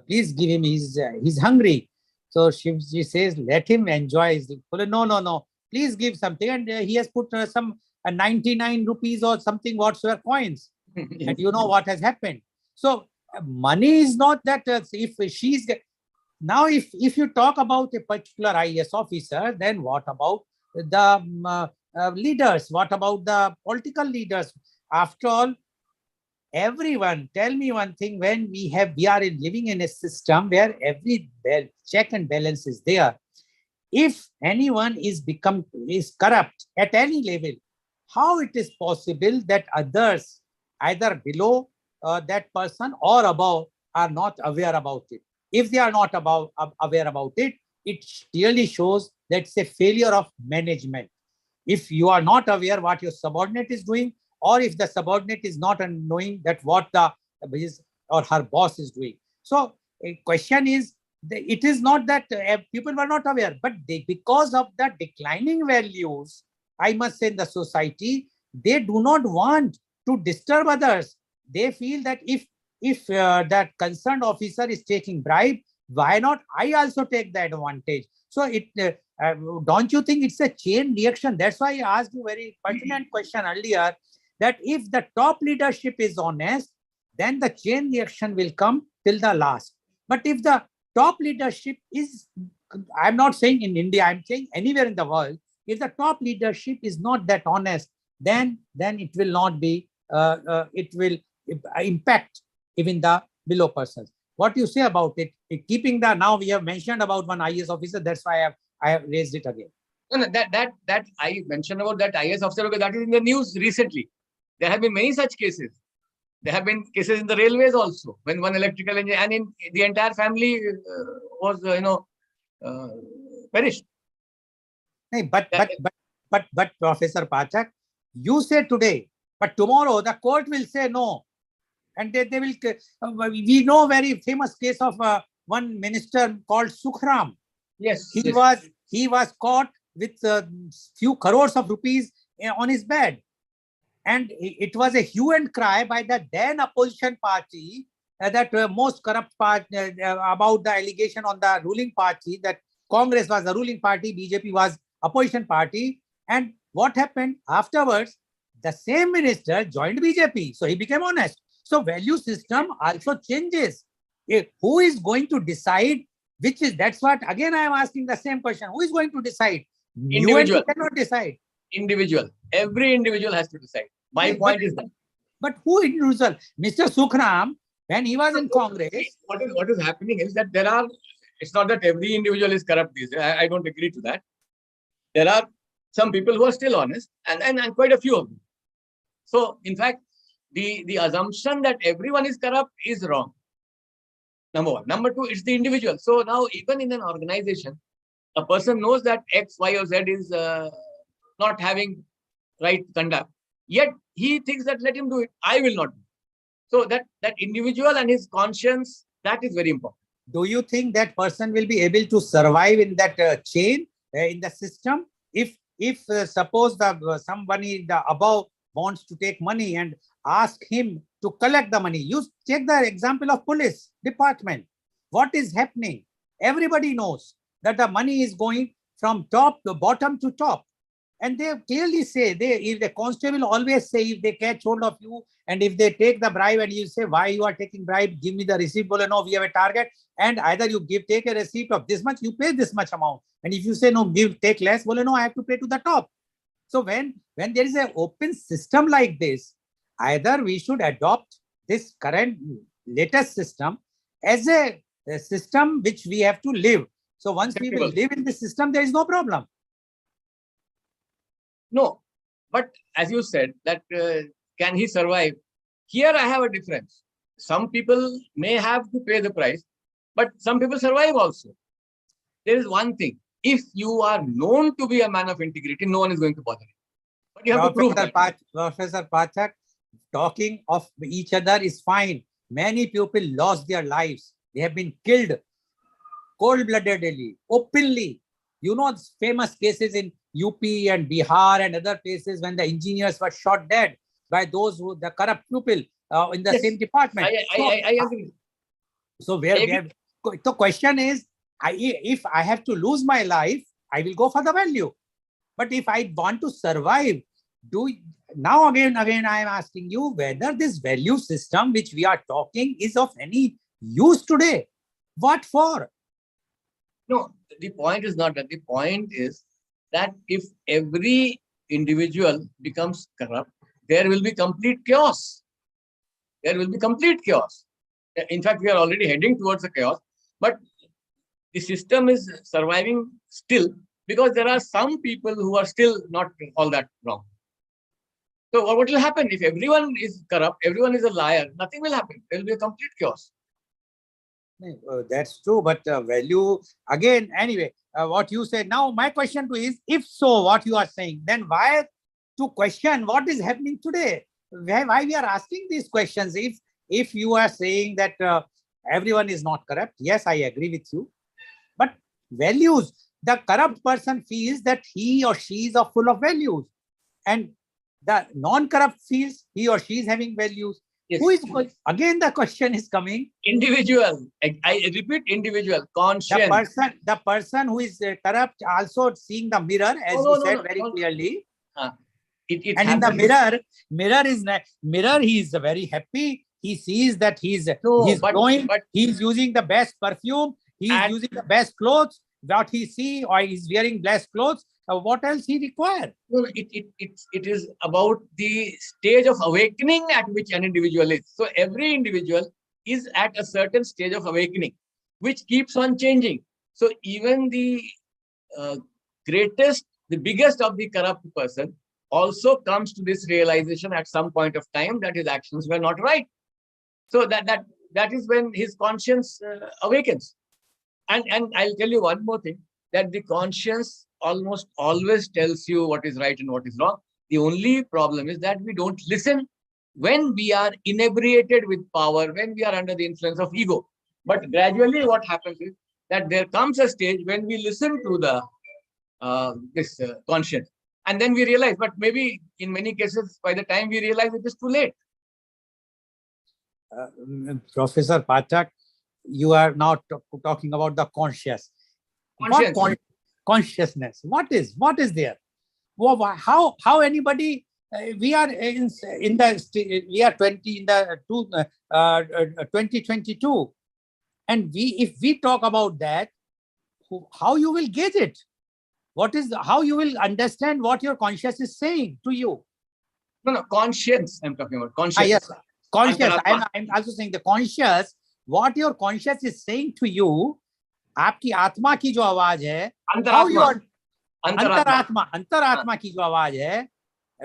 Please give him, he's hungry. So she says, let him enjoy his food. No. Please give something. And he has put some 99 rupees or something whatsoever coins. And you know what has happened. So money is not that if she's... Now, if you talk about a particular IAS officer, then what about the leaders? What about the political leaders? After all, everyone, tell me one thing, when we are living in a system where every check and balance is there, if anyone is corrupt at any level, how it is possible that others either below that person or above are not aware about it? If they are not aware about it, it clearly shows that it's a failure of management. If you are not aware what your subordinate is doing, or if the subordinate is not knowing that what his or her boss is doing. So a question is, it is not that people were not aware, but because of the declining values, I must say, in the society, they do not want to disturb others. They feel that if that concerned officer is taking bribe, why not I also take the advantage? So don't you think it's a chain reaction? That's why I asked you very pertinent question earlier, that if the top leadership is honest, then the chain reaction will come till the last. But if the top leadership is, I'm not saying in India, I'm saying anywhere in the world, if the top leadership is not that honest, then it will not be, it will impact even the below persons. What you say about it? Keeping the, now we have mentioned about one IAS officer, that's why I have raised it again. No, that I mentioned about that IAS officer because that is in the news recently. There have been many such cases. There have been cases in the railways also, when one electrical engineer and in the entire family was perished. But Professor Pathak, you say today, but tomorrow the court will say no, and they will. We know very famous case of one minister called Sukhram. Yes, he was caught with few crores of rupees on his bed, and it was a hue and cry by the then opposition party that most corrupt part about the allegation on the ruling party, that Congress was the ruling party, BJP was opposition party. And what happened afterwards? The same minister joined BJP, so he became honest. So value system also changes. Who is going to decide which is? That's what again I am asking the same question. Who is going to decide? Individual. You cannot decide. Individual. Every individual has to decide. My point is that. But who individual? Mr. Sukhram, when he was in Congress. What is happening is that it's not that every individual is corrupt these days. I don't agree to that. There are some people who are still honest, and quite a few of them. So, in fact, the assumption that everyone is corrupt is wrong. Number one. Number two, it's the individual. So now, even in an organization, a person knows that X, Y, or Z is not having right conduct. Yet he thinks that let him do it. I will not do it. So that individual and his conscience, that is very important. Do you think that person will be able to survive in that chain, in the system? If suppose somebody the above wants to take money and ask him to collect the money. You take the example of police department. What is happening? Everybody knows that the money is going from top to bottom to top. And they clearly say, if the constable always say, if they catch hold of you and if they take the bribe and you say, why you are taking bribe, give me the receipt, well, no, we have a target. And either you take a receipt of this much, you pay this much amount. And if you say, no, take less, well, no, I have to pay to the top. So when there is an open system like this, either we should adopt this current latest system as a system which we have to live. So once we will live in the system, there is no problem. No, but as you said, that can he survive? Here I have a difference. Some people may have to pay the price, but some people survive also. There is one thing. If you are known to be a man of integrity, no one is going to bother you. But you have to prove that. Professor Pathak, talking of each other is fine. Many people lost their lives. They have been killed cold-bloodedly, openly. You know, famous cases in UP and Bihar and other places when the engineers were shot dead by those who, the corrupt people in the same department. I agree. So the question is, if I have to lose my life, I will go for the value. But if I want to survive, now again I am asking you whether this value system which we are talking is of any use today. What for? No, the point is not that. The point is that if every individual becomes corrupt, there will be complete chaos. There will be complete chaos. In fact, we are already heading towards a chaos, but the system is surviving still because there are some people who are still not all that wrong. So what will happen if everyone is corrupt, everyone is a liar? Nothing will happen. There will be a complete chaos. That's true, but value again. Anyway, what you said. Now, my question to you is: if so, what you are saying, then why to question what is happening today? Why we are asking these questions? if you are saying that everyone is not corrupt, yes, I agree with you. But values, the corrupt person feels that he or she is full of values, and the non-corrupt feels he or she is having values. Yes. Who is again? The question is coming. Individual. I repeat, individual conscience. The person who is corrupt also seeing the mirror, as you said very clearly. And in the mirror, he is very happy. He sees that he's glowing. But he's using the best perfume. He's using the best clothes. What he see, or he's wearing best clothes. What else he require? No, it is about the stage of awakening at which an individual is. So every individual is at a certain stage of awakening, which keeps on changing. So even the biggest of the corrupt person also comes to this realization at some point of time that his actions were not right. So that is when his conscience awakens. And I'll tell you one more thing, that the conscience almost always tells you what is right and what is wrong. The only problem is that we don't listen when we are inebriated with power, when we are under the influence of ego. But gradually what happens is that there comes a stage when we listen to the conscience. And then we realize, but maybe in many cases, by the time we realize, it is too late. Professor Pathak, you are now talking about the conscious. Consciousness. What is there? How anybody? We are in the we are 2022, and if we talk about that, how you will gauge it? How you will understand what your conscience is saying to you? No, conscience. I'm talking about conscience. Yes, conscious. I'm also saying the conscious. What your conscience is saying to you, आपकी आत्मा की जो आवाज है, अंतरात्मा की जो आवाज है,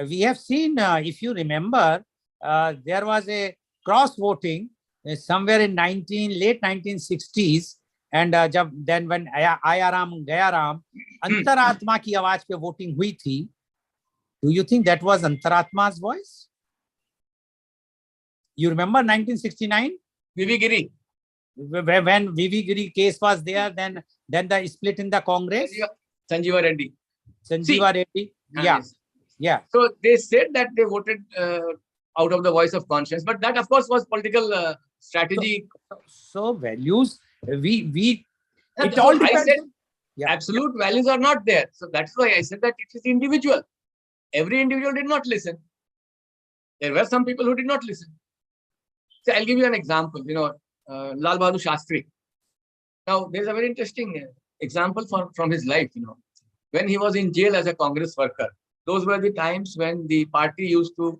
we have seen, if you remember, there was a cross voting somewhere in late 1960s, and when Ayaram Gayaram, अंतरात्मा की आवाज पे voting हुई थी. Do you think that was अंतरात्मा's voice? You remember 1969? V.V. Giri. When V.V. Giri case was there, then the split in the Congress. Sanjeeva Reddy. Yeah. So they said that they voted out of the voice of conscience, but that of course was political strategy. So values, it all depends. I said absolute values are not there. So that's why I said that it is individual. Every individual did not listen. There were some people who did not listen. So I'll give you an example. Lal Bahadur Shastri. Now, there's a very interesting example from his life. When he was in jail as a Congress worker, those were the times when the party used to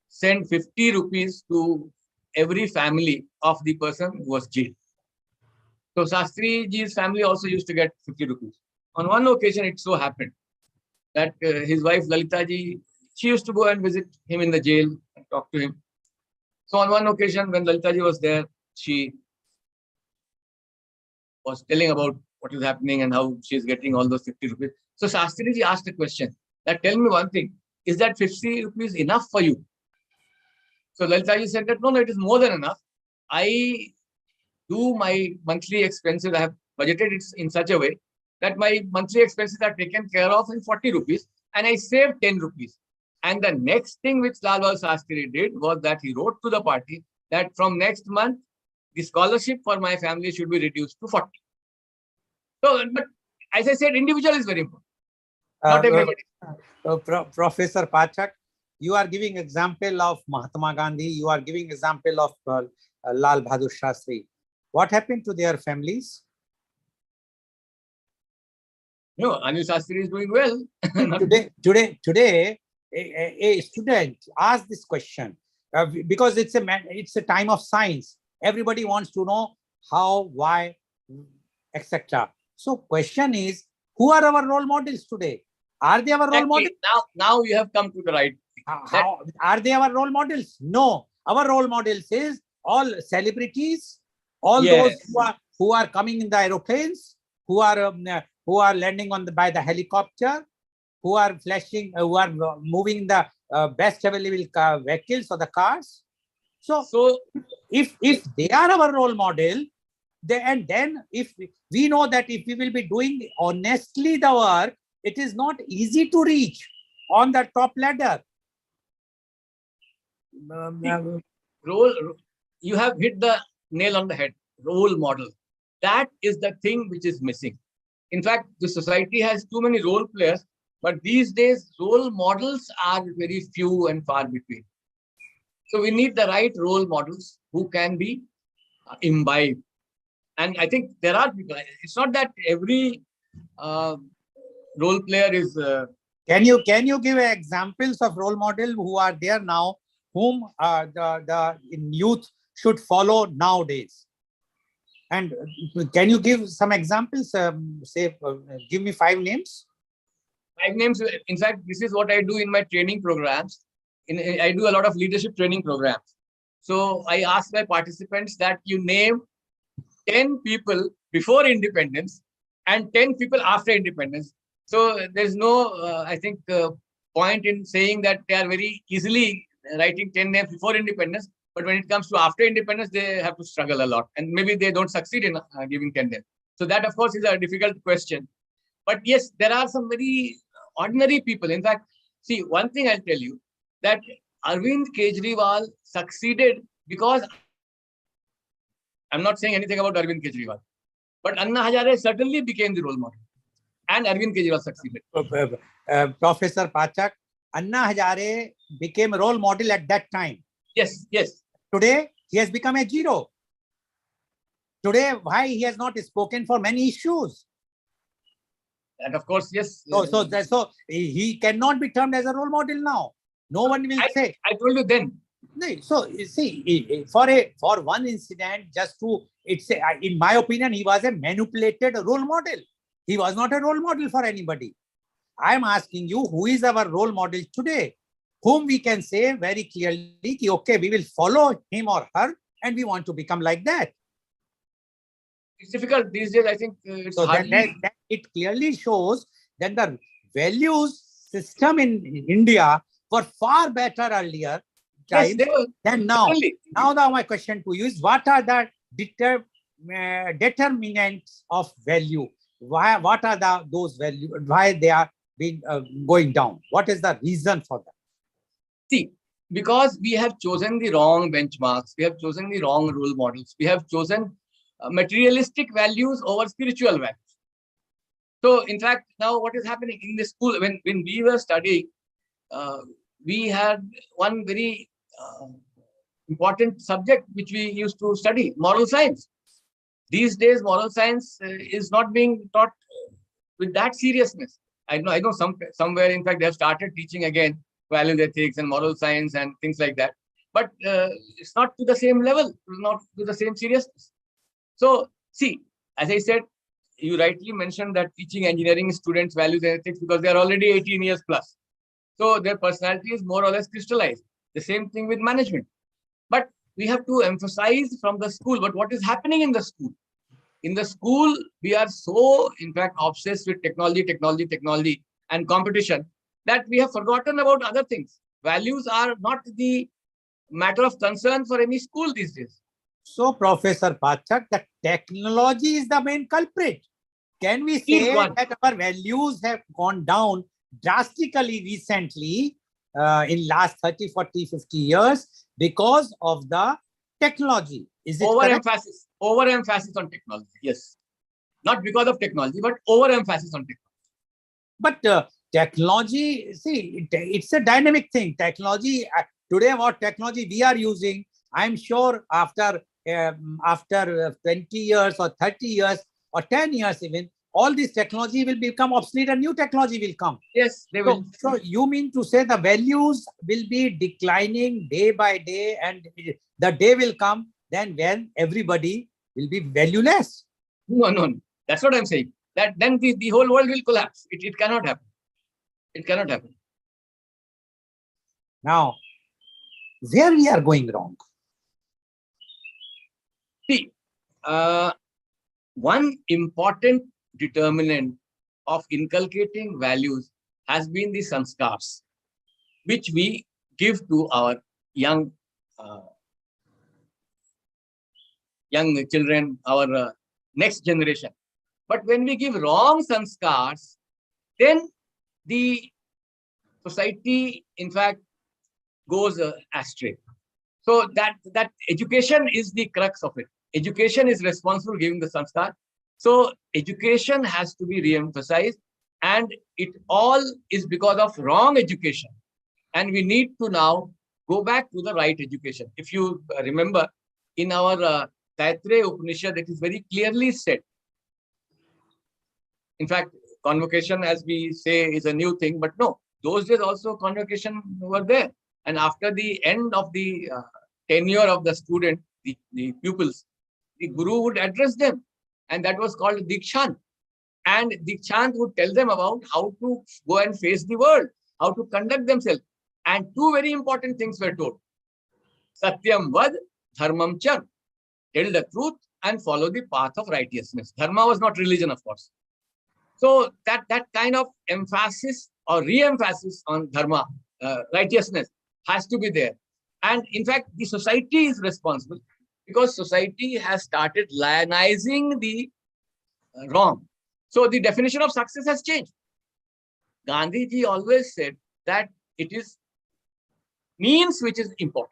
send 50 rupees to every family of the person who was jailed. So Shastri ji's family also used to get 50 rupees. On one occasion, it so happened that his wife Lalita ji, she used to go and visit him in the jail and talk to him. So on one occasion, when Lalita ji was there, she was telling about what is happening and how she is getting all those 50 rupees. So Shastri ji asked a question, that tell me one thing, is that 50 rupees enough for you? So Lalita ji said that no, it is more than enough. I do my monthly expenses, I have budgeted it in such a way that my monthly expenses are taken care of in 40 rupees and I save 10 rupees. And the next thing which Lal Bahadur Shastri did was that he wrote to the party that from next month, the scholarship for my family should be reduced to 40. So, but as I said, individual is very important. Not everybody. Professor Pathak, you are giving example of Mahatma Gandhi. You are giving example of Lal Bahadur Shastri. What happened to their families? No, Anil Shastri is doing well. Today, a student asked this question because it's a time of science. Everybody wants to know how, why, etc. So, question is, who are our role models today? Are they our role models? Now you have come to the right thing. Are they our role models? No. Our role models is all celebrities, all those who are coming in the aeroplanes, who are landing by the helicopter, who are flashing, who are moving the best available vehicles or the cars. So if they are our role model, and then if we know that if we will be doing honestly the work, it is not easy to reach on the top ladder. You have hit the nail on the head. Role model. That is the thing which is missing. In fact, the society has too many role players, but these days role models are very few and far between. So we need the right role models who can be imbibed. And I think there are people. It's not that every role player is. Can you give examples of role model who are there now, whom the youth should follow nowadays? And can you give some examples? Give me 5 names. 5 names. In fact, this is what I do in my training programs. I do a lot of leadership training programs. So I ask my participants that you name 10 people before independence and 10 people after independence. So there's no, I think, point in saying that they are very easily writing 10 names before independence. But when it comes to after independence, they have to struggle a lot. And maybe they don't succeed in giving 10 names. So that, of course, is a difficult question. But yes, there are some very ordinary people. In fact, see, one thing I'll tell you, that Arvind Kejriwal succeeded because, I'm not saying anything about Arvind Kejriwal, but Anna Hazare certainly became the role model. And Arvind Kejriwal succeeded. Professor Pachak, Anna Hazare became a role model at that time. Yes, yes. Today, he has become a zero. Today, why he has not spoken for many issues? And of course, yes. So he cannot be termed as a role model now. No one will say. I told you then. So you see, for one incident, just to in my opinion, he was a manipulated role model. He was not a role model for anybody. I am asking you, who is our role model today, whom we can say very clearly, okay, we will follow him or her, and we want to become like that. It's difficult these days. I think it's so that it clearly shows that the values system in India were far better earlier times than now. Now my question to you is, what are the determinants of value? What are those values? Why they are being going down? What is the reason for that? See, because we have chosen the wrong benchmarks, we have chosen the wrong role models, we have chosen materialistic values over spiritual values. So, in fact, now what is happening in the school, when we were studying, we had one very important subject which we used to study, moral science. These days, moral science is not being taught with that seriousness. I know somewhere, in fact, they have started teaching again value ethics and moral science and things like that. But it's not to the same level, not to the same seriousness. So, see, as I said, you rightly mentioned that teaching engineering students values and ethics because they are already 18 years plus. So their personality is more or less crystallized. The same thing with management. But we have to emphasize from the school, but what is happening in the school? In the school, we are so, in fact, obsessed with technology, and competition that we have forgotten about other things. Values are not the matter of concern for any school these days. So, Professor Pachak, the technology is the main culprit. Can we say that our values have gone down drastically recently in last 30, 40, 50 years because of the technology? Is it overemphasis on technology? Yes. Not because of technology, but overemphasis on technology. But technology, see, it's a dynamic thing. Technology, today what technology we are using, I'm sure after 20 years or 30 years or 10 years even, all this technology will become obsolete and new technology will come. Yes, they will. So you mean to say the values will be declining day by day, and the day will come then when everybody will be valueless? No. That's what I'm saying. That then the whole world will collapse. It cannot happen. It cannot happen. Now, where we are going wrong? See, one important determinant of inculcating values has been the sanskars, which we give to our young young children, our next generation. But when we give wrong sanskars, then the society, in fact, goes astray. So that education is the crux of it. Education is responsible for giving the sanskar. So education has to be re-emphasized, and it all is because of wrong education. And we need to now go back to the right education. If you remember, in our Taittiriya Upanishad, it is very clearly said. In fact, convocation, as we say, is a new thing, but no, those days also convocation were there. And after the end of the tenure of the student, the pupils, the guru would address them, and that was called Dikshant. And Dikshant would tell them about how to go and face the world, how to conduct themselves. And two very important things were told. Satyam vad, dharmam char. Tell the truth and follow the path of righteousness. Dharma was not religion, of course. So that kind of emphasis or re-emphasis on dharma, righteousness, has to be there. And in fact, the society is responsible because society has started lionizing the wrong. So the definition of success has changed. Gandhi ji always said that it is means which is important.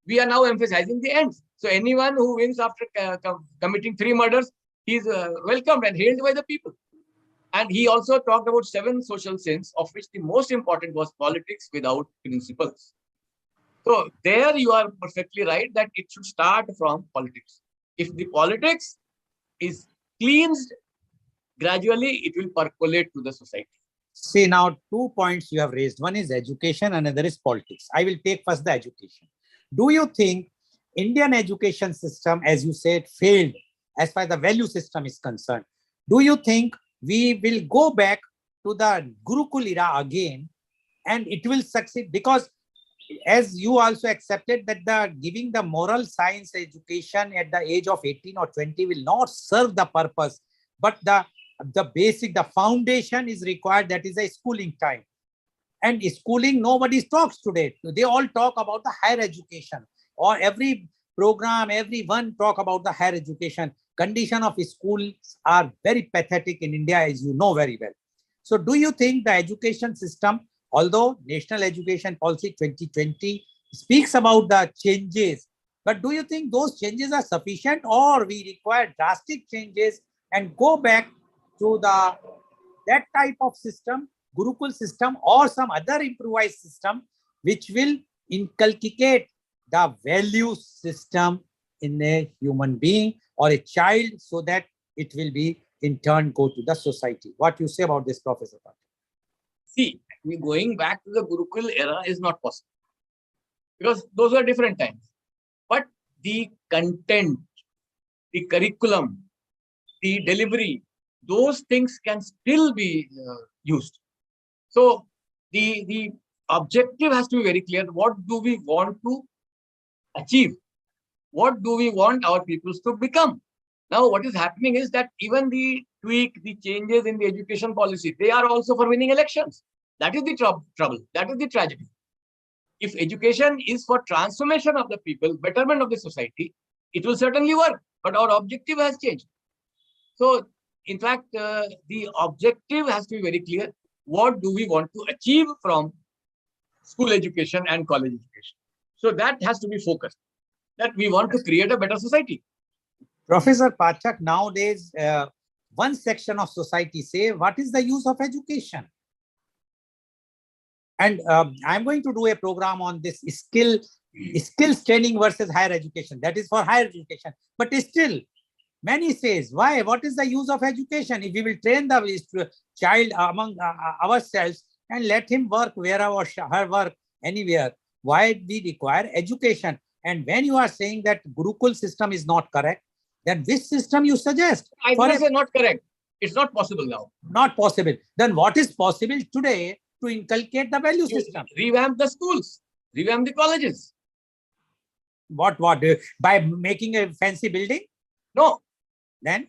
We are now emphasizing the ends. So anyone who wins after committing 3 murders, he is welcomed and hailed by the people. And he also talked about 7 social sins, of which the most important was politics without principles. So there you are perfectly right that it should start from politics. If the politics is cleansed, gradually it will percolate to the society. See, now 2 points you have raised. One is education, another is politics. I will take first the education. Do you think Indian education system, as you said, failed as far as the value system is concerned? Do you think we will go back to the Gurukul era again and it will succeed? Because as you also accepted that the giving the moral science education at the age of 18 or 20 will not serve the purpose, but the basic, the foundation is required, that is a schooling time. And schooling, nobody talks today. They all talk about the higher education, or every program, everyone talk about the higher education. Condition of schools are very pathetic in India, as you know very well. So do you think the education system, although National Education Policy 2020 speaks about the changes, but do you think those changes are sufficient, or we require drastic changes and go back to that type of system, Gurukul system, or some other improvised system which will inculcate the value system in a human being or a child, so that it will be in turn go to the society? What you say about this, Professor Patel? See, going back to the Gurukul era is not possible because those were different times. But the content, the curriculum, the delivery, those things can still be used. So the objective has to be very clear. What do we want to achieve? What do we want our pupils to become? Now, what is happening is that even the tweak, the changes in the education policy, they are also for winning elections. That is the trouble. That is the tragedy. If education is for transformation of the people, betterment of the society, it will certainly work. But our objective has changed. So, in fact, the objective has to be very clear. What do we want to achieve from school education and college education? So that has to be focused, that we want to create a better society. Professor Pathak, nowadays, one section of society say, what is the use of education? And I'm going to do a program on this skills training versus higher education. That is for higher education. But still, many says, why? What is the use of education? If we will train the child among ourselves and let him work wherever or her work anywhere, why we require education? And when you are saying that Gurukul system is not correct, then which system you suggest? I would say not correct. It's not possible now. Not possible. Then what is possible today to inculcate the value system? Revamp the schools, revamp the colleges. What? By making a fancy building? No. Then?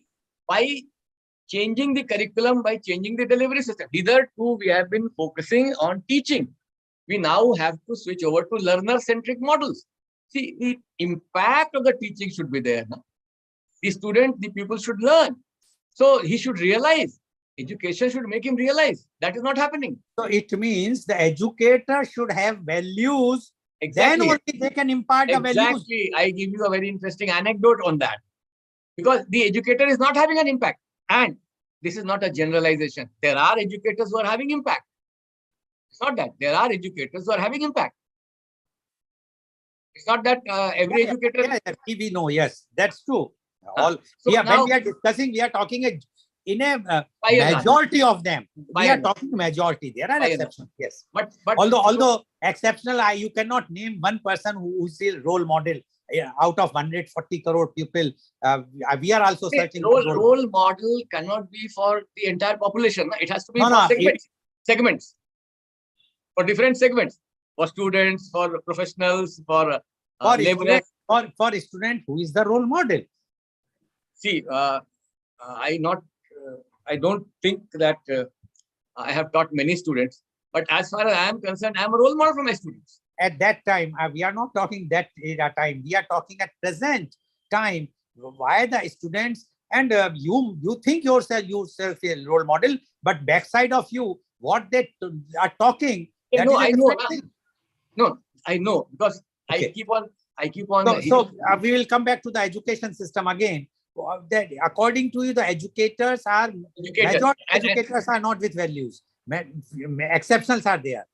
By changing the curriculum, by changing the delivery system. Hitherto, we have been focusing on teaching. We now have to switch over to learner-centric models. See, the impact of the teaching should be there. No? the people should learn. So he should realize, education should make him realize that is not happening. So it means the educator should have values. Then Exactly. only they can impart the values. Exactly. I give you a very interesting anecdote on that. Because the educator is not having an impact. And this is not a generalization. There are educators who are having impact. It's not that. There are educators who are having impact. It's not that every educator. We know, yes, that's true. So when we are discussing, we are talking in a majority of them. We are talking majority. There are exceptions, yes. But although exceptional, you cannot name one person who is a role model out of 140 crore people. We are also searching. Role model cannot be for the entire population. It has to be for segments. For different segments. For students, for professionals, for laborers. For a student, who is the role model? See, I don't think that I have taught many students, but as far as I am concerned, I am a role model for my students. At that time, we are not talking that time. We are talking at present time. Why the students and you think yourself a role model, but backside of you, what they are talking. No, I know. No, I know because okay. I keep on. So we will come back to the education system again. That according to you, the educators are educators are not with values. Exceptions are there.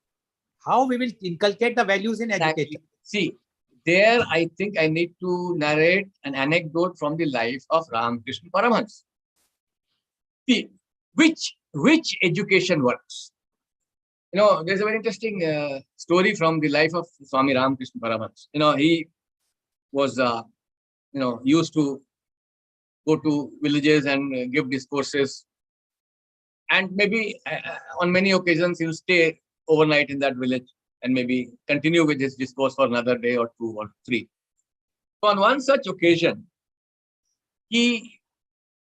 How we will inculcate the values in education? See, there I think I need to narrate an anecdote from the life of Ramakrishna Paramahansa. See, which education works? There's a very interesting story from the life of Swami Ramakrishna Paramahansa. He was, used to go to villages and give discourses. And maybe on many occasions, he'll stay overnight in that village and maybe continue with his discourse for another day or 2 or 3. So on one such occasion, he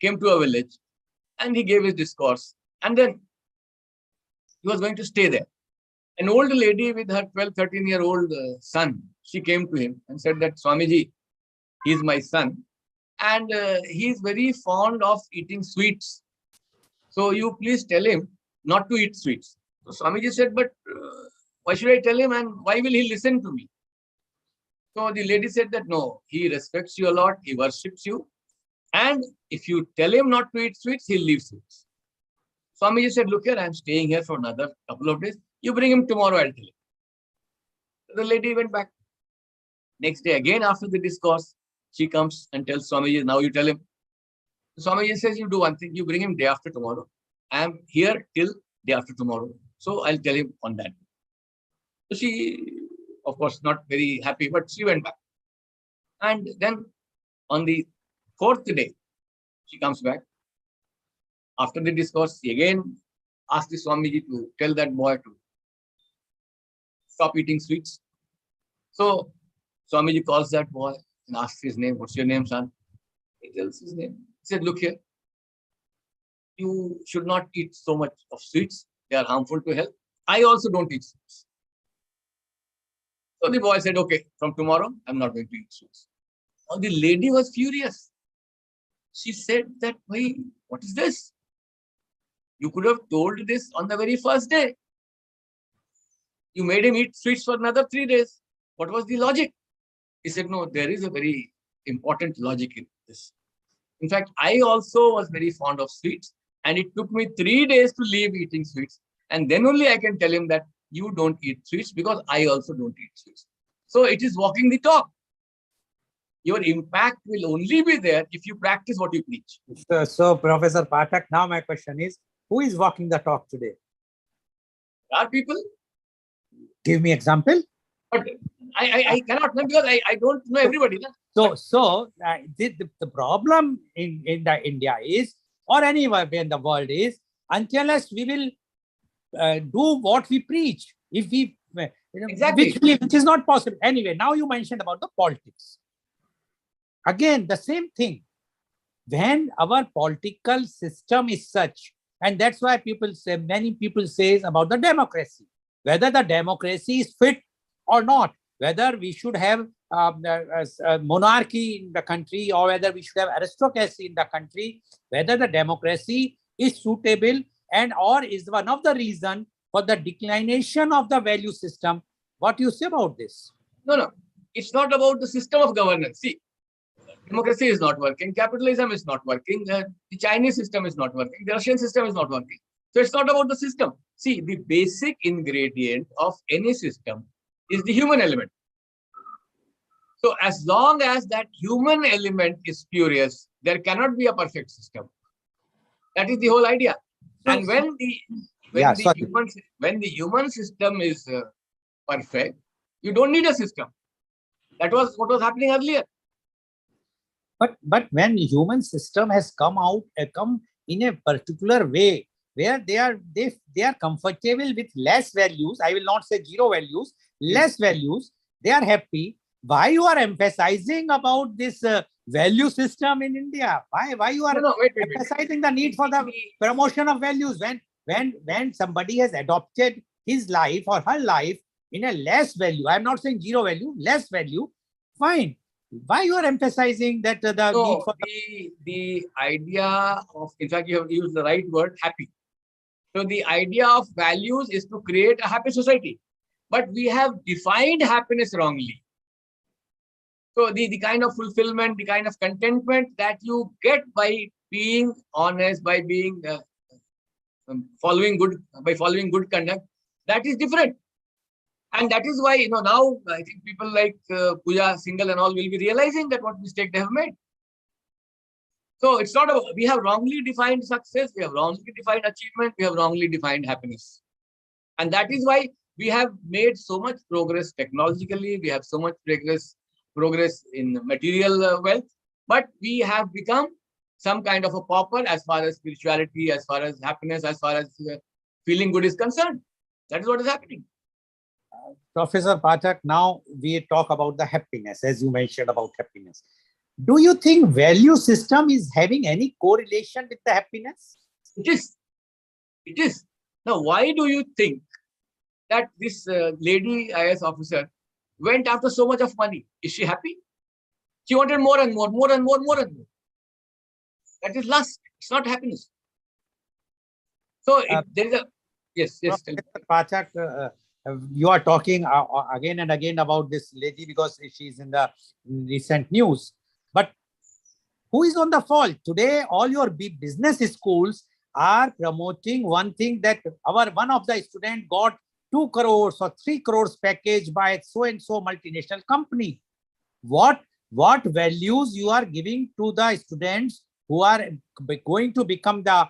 came to a village and he gave his discourse. And then he was going to stay there. An old lady with her 12, 13-year-old son, she came to him and said that, Swamiji, he is my son. And he is very fond of eating sweets. So you please tell him not to eat sweets. So Swamiji said, but why should I tell him and why will he listen to me? So the lady said that, no, he respects you a lot. He worships you. And if you tell him not to eat sweets, he'll leave sweets. Swamiji said, look here, I'm staying here for another couple of days. You bring him tomorrow, I'll tell him. So the lady went back. Next day, again after the discourse, she comes and tells Swamiji, now you tell him. Swamiji says, you do one thing, you bring him day after tomorrow. I am here till day after tomorrow. So I'll tell him on that. So she, of course, not very happy, but she went back. And then on the 4th day, she comes back. After the discourse, she again asked the Swamiji to tell that boy to stop eating sweets. So Swamiji calls that boy and asks his name. What's your name, son? He tells his name. He said, look here, you should not eat so much of sweets. They are harmful to health. I also don't eat sweets. So the boy said, okay, from tomorrow, I'm not going to eat sweets. Now the lady was furious. She said that, why, what is this? You could have told this on the very first day. You made him eat sweets for another 3 days. What was the logic? He said, no, there is a very important logic in this. In fact, I also was very fond of sweets. And it took me 3 days to leave eating sweets. And then only I can tell him that you don't eat sweets because I also don't eat sweets. So it is walking the talk. Your impact will only be there if you practice what you preach. So Professor Pathak, now my question is, who is walking the talk today? There are people. Give me example. But I cannot know because I don't know everybody. So the problem in the India is, or anywhere in the world is, unless we will do what we preach, if we exactly. which is not possible. Anyway, now you mentioned about the politics. Again, the same thing. When our political system is such, and that's why many people say about the democracy, whether the democracy is fit or not, whether we should have monarchy in the country or whether we should have aristocracy in the country, whether the democracy is suitable and or is one of the reason for the declination of the value system. What do you say about this? No. It's not about the system of governance. See, democracy is not working. Capitalism is not working. The Chinese system is not working. The Russian system is not working. So it's not about the system. See, the basic ingredient of any system is the human element. So as long as that human element is spurious, there cannot be a perfect system. That is the whole idea. And when the human system is perfect, you don't need a system. That was what was happening earlier. But when human system has come in a particular way where they are comfortable with less values, I will not say zero values, less values, they are happy. Why you are emphasizing about this value system in India? Why you are emphasizing the need for the promotion of values when somebody has adopted his life or her life in a less value? I'm not saying zero value, less value. Fine. Why you are emphasizing that the need for the idea of, in fact, you have used the right word, happy. So the idea of values is to create a happy society, but we have defined happiness wrongly. So the kind of fulfillment, the kind of contentment that you get by being honest, by being following good conduct, that is different. And that is why, now I think people like Pooja Singhal and all will be realizing that what mistake they have made. So it's not about, we have wrongly defined success, we have wrongly defined achievement, we have wrongly defined happiness. And that is why we have made so much progress technologically, we have so much progress in material wealth, but we have become some kind of a pauper as far as spirituality, as far as happiness, as far as feeling good is concerned. That is what is happening. Professor Pathak, now we talk about the happiness, as you mentioned about happiness. Do you think value system is having any correlation with the happiness? It is. It is. Now, why do you think that this lady IAS officer went after so much of money? Is she happy? She wanted more and more. That is lust. It's not happiness. So there is a yes. Professor Pathak, you are talking again and again about this lady because she is in the recent news. But who is on the fault? Today, all your big business schools are promoting one thing, that one of the students got 2 crores or 3 crores package by so and so multinational company. What values you are giving to the students who are going to become the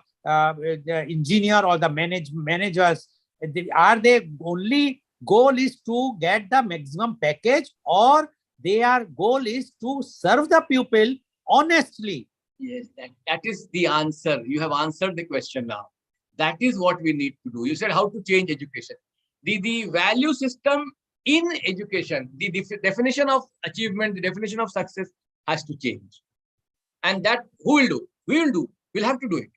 engineer or the managers? Are they only goal is to get the maximum package, or their goal is to serve the pupil honestly? Yes, that is the answer. You have answered the question now. That is what we need to do. You said how to change education. The value system in education, the definition of achievement, the definition of success has to change. And that who will do? We will do. We'll have to do it.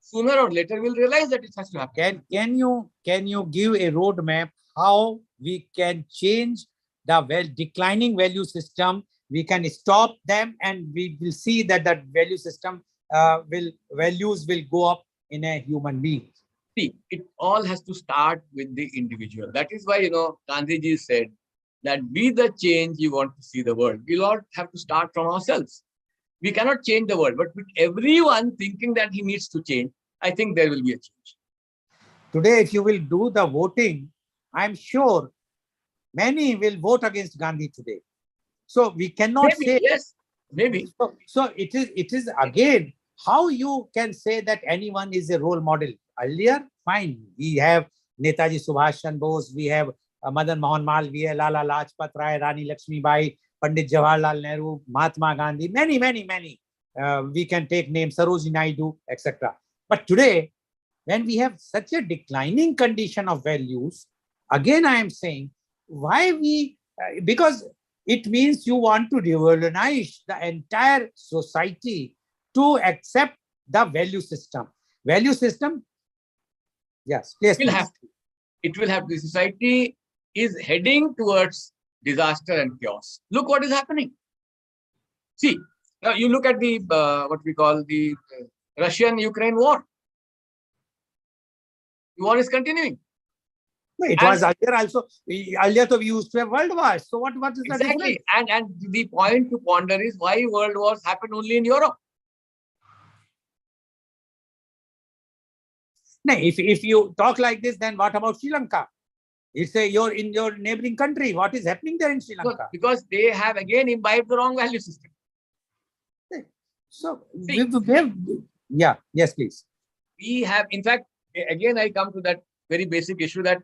Sooner or later, we'll realize that it has to happen. Can you give a roadmap how we can change the declining value system? We can stop them, and we will see that the value system values will go up in a human being. See, it all has to start with the individual. That is why, Gandhiji said that be the change you want to see the world. We'll all have to start from ourselves. We cannot change the world, but with everyone thinking that he needs to change, I think there will be a change. Today, if you will do the voting, I'm sure many will vote against Gandhi today. So we cannot say yes, maybe. So it is again how you can say that anyone is a role model. Earlier, fine, we have Netaji Subhash Chandra Bose, we have Madan Mohan Malviya, Lala Lajpat Rai, Rani Lakshmi Bai, Pandit Jawaharlal Nehru, Mahatma Gandhi, many. We can take names, Sarojini Naidu, etc. But today, when we have such a declining condition of values, again I am saying, why we, because it means you want to revolutionize the entire society to accept the value system. Value system, yes, please. It will have to. The society is heading towards disaster and chaos. Look what is happening. See, now you look at the what we call the Russian-Ukraine war. The war is continuing. No, it And was earlier also. Earlier, so we used to have world wars. So what is the difference? exactly. And the point to ponder is why world wars happen only in Europe. No, if you talk like this, then what about Sri Lanka? It's you're in your neighboring country. What is happening there in Sri So, Lanka? because they have again imbibed the wrong value system. So, See, yeah, yes, please. we have, in fact, again, I come to that very basic issue that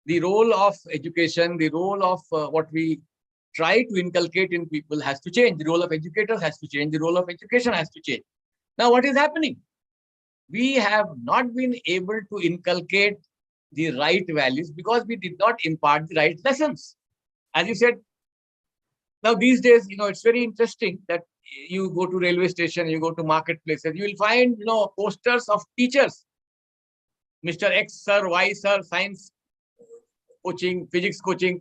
the role of education, the role of what we try to inculcate in people has to change. The role of educators has to change. The role of education has to change. Now, what is happening? We have not been able to inculcate the right values because we did not impart the right lessons. As you said, now these days, it's very interesting that you go to railway station, you go to marketplaces, you will find, posters of teachers. Mr. X, sir, Y, sir, science coaching, physics coaching,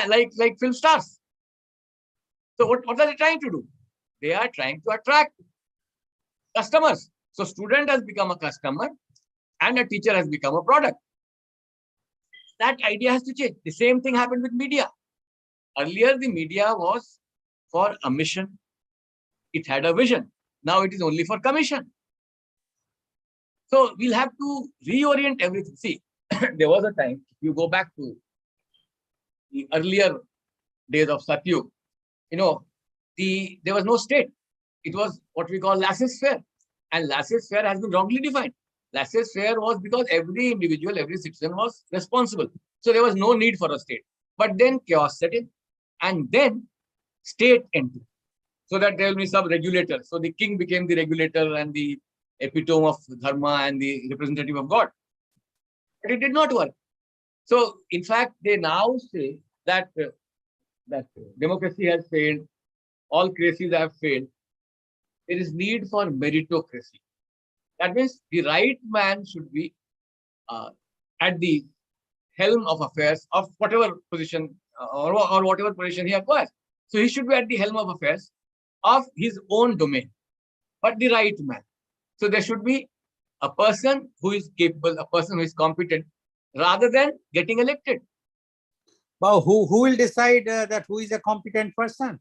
like film stars. So what are they trying to do? They are trying to attract customers. So student has become a customer and a teacher has become a product. That idea has to change. The same thing happened with media. Earlier, the media was for a mission. It had a vision. Now it is only for commission. So we'll have to reorient everything. See, there was a time, if you go back to the earlier days of Satyug, there was no state. It was what we call laissez-faire. And laissez-faire has been wrongly defined. Laissez-faire was because every individual, every citizen was responsible. So there was no need for a state. But then chaos set in. And then state entered. So that there will be some regulator. So the king became the regulator and the epitome of dharma and the representative of God. But it did not work. So, in fact, they now say that democracy has failed, all crises have failed. There is need for meritocracy. That means the right man should be at the helm of affairs of whatever position or whatever position he acquires. So he should be at the helm of affairs of his own domain, but the right man. So there should be a person who is capable, a person who is competent, rather than getting elected. Well, who will decide that who is a competent person?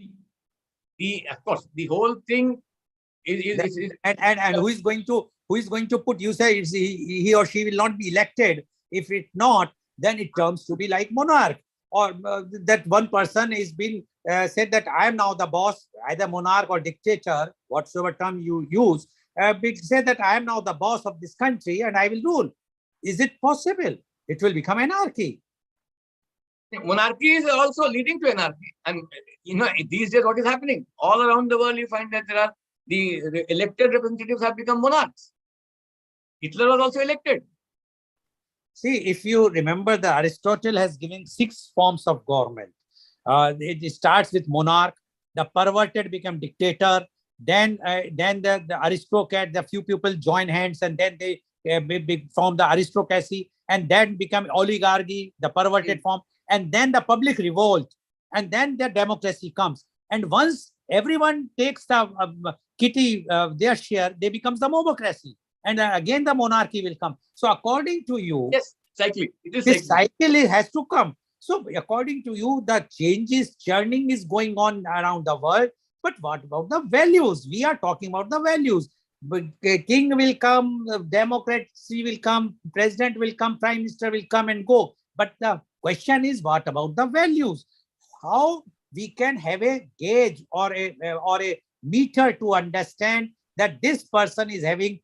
Of course, the whole thing is and who is going to put? You say he or she will not be elected. If it not, then it comes to be like monarch, or that one person is being said that I am now the boss, either monarch or dictator, whatsoever term you use. Say that I am now the boss of this country and I will rule. Is it possible? It will become anarchy. Monarchy is also leading to anarchy. And these days what is happening? All around the world you find that there are the elected representatives have become monarchs. Hitler was also elected. See, if you remember, the Aristotle has given 6 forms of government. It starts with monarch, the perverted become dictator, then the aristocrat, the few people join hands and then they form the aristocracy, and then become oligarchy, the perverted form, and then the public revolt, and then the democracy comes. And once everyone takes the kitty, their share, they becomes the democracy. And again the monarchy will come. So according to you, yes, cycling. This cycle has to come. So according to you, the changes, churning is going on around the world. But what about the values? We are talking about the values. King will come, democracy will come, president will come, prime minister will come and go. But the question is, what about the values? How we can have a gauge or a meter to understand that this person is having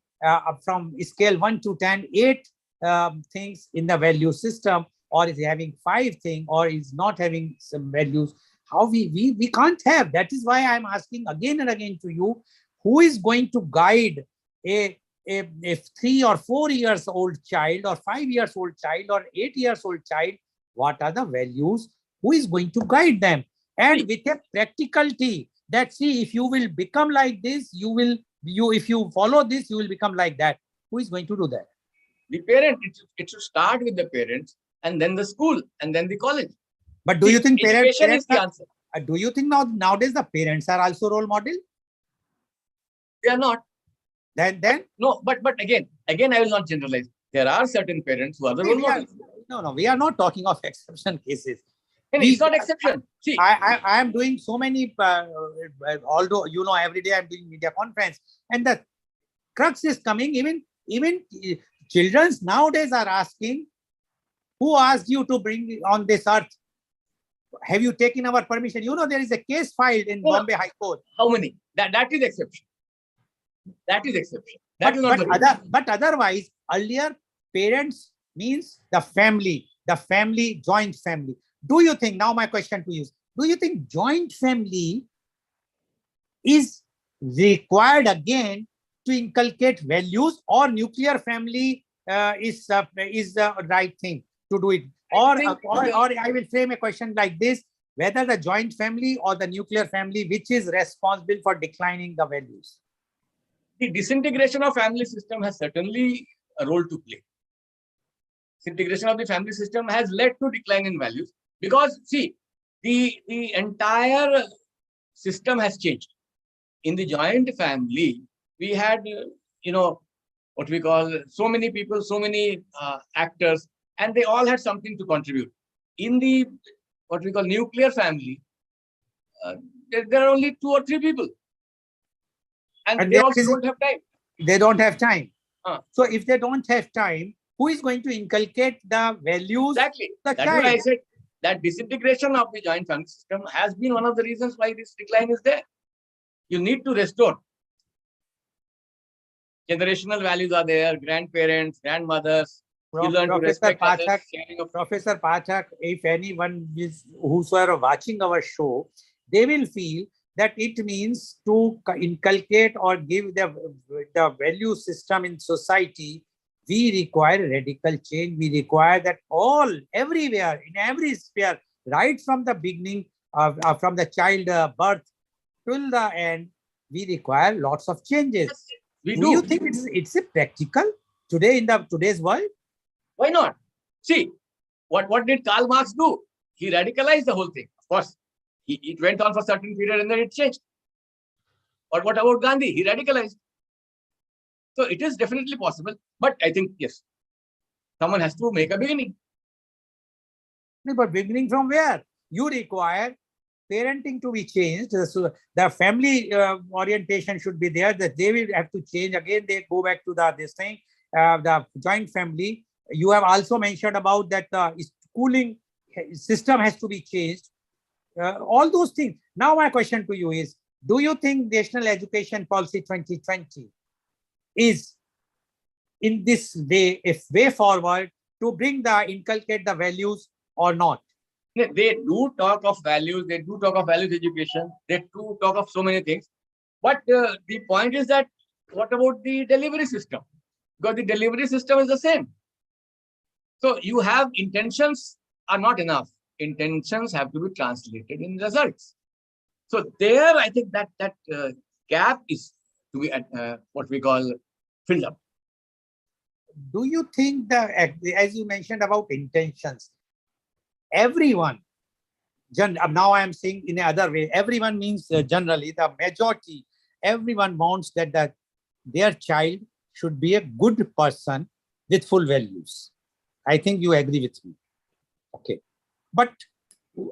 from scale 1 to 10, 8 things in the value system, or is having 5 things, or is not having some values. How we can't have. That is why I'm asking again and again to you, who is going to guide a 3 or 4 years old child, or 5 years old child, or 8 years old child? What are the values? Who is going to guide them? And with a practicality that, see, if you will become like this, if you follow this, you will become like that. Who is going to do that? The parent. It should start with the parents, and then the school, and then the college. But do you think education is the answer? Do you think nowadays the parents are also role model? They are not. Then no, but again, I will not generalize. There are certain parents who are the role models. No, we are not talking of exception cases. It's not exception. See, I am doing so many, although every day I'm doing media conference, and the crux is coming. Even children nowadays are asking, who asked you to bring on this earth? Have you taken our permission? There is a case filed in Bombay High Court. How many? That is exception. That is exception. But otherwise, earlier parents means the family, joint family. Do you think, now my question to you, do you think joint family is required again to inculcate values, or nuclear family is the right thing to do it? Or I will frame a question like this: whether the joint family or the nuclear family, which is responsible for declining the values? The disintegration of family system has certainly a role to play. Disintegration of the family system has led to decline in values, because see, the entire system has changed. In the joint family, we had what we call so many people, so many actors, and they all had something to contribute. In the what we call nuclear family, there are only 2 or 3 people, and they also don't have time. They don't have time. So if they don't have time, who is going to inculcate the values? Exactly. That's what I said. That disintegration of the joint family system has been one of the reasons why this decline is there. You need to restore. Generational values are there, grandparents, grandmothers. Professor Pathak, if anyone is whosoever watching our show, they will feel that it means to inculcate or give the value system in society. We require radical change. We require that everywhere, in every sphere, right from the beginning, from the child birth till the end, we require lots of changes. Yes, do you think it's a practical today in today's world? Why not? See, what did Karl Marx do? He radicalized the whole thing. Of course, it went on for a certain period and then it changed. But what about Gandhi? He radicalized. So it is definitely possible. But I think, yes, someone has to make a beginning. But beginning from where? You require parenting to be changed. So the family orientation should be there, that they will have to change. Again, they go back to the joint family. You have also mentioned about that schooling system has to be changed. All those things. Now my question to you is, do you think National Education Policy 2020 is in this way, a way forward to inculcate the values or not? They do talk of values, they do talk of values education, they do talk of so many things. But the point is that, what about the delivery system? Because the delivery system is the same. So you have intentions are not enough. Intentions have to be translated in results. So there, I think that gap is to be what we call filled up. Do you think that, as you mentioned about intentions, everyone, now I am saying in another way, everyone means generally the majority, everyone wants that their child should be a good person with full values. I think you agree with me. Okay. But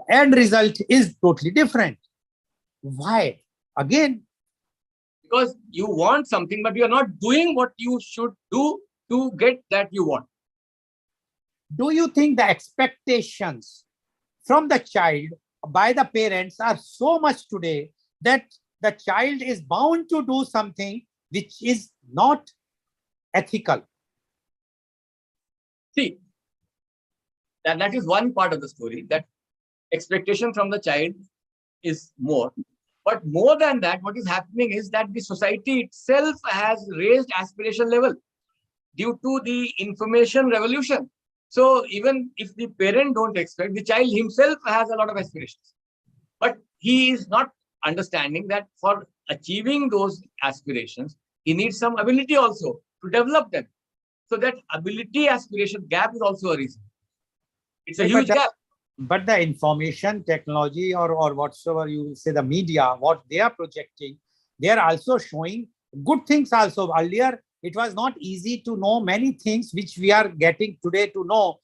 end result is totally different. Why? Again, because you want something, but you are not doing what you should do to get that you want. Do you think the expectations from the child by the parents are so much today that the child is bound to do something which is not ethical? See, that is one part of the story, that expectation from the child is more. But more than that, what is happening is that the society itself has raised aspiration level due to the information revolution. So even if the parent don't expect, the child himself has a lot of aspirations. But he is not understanding that for achieving those aspirations, he needs some ability also to develop them. So that ability aspiration gap is also a reason. It's a huge gap. but the information technology or whatsoever you say, the media, what they are projecting, they are also showing good things also. Earlier, it was not easy to know many things which we are getting today to know.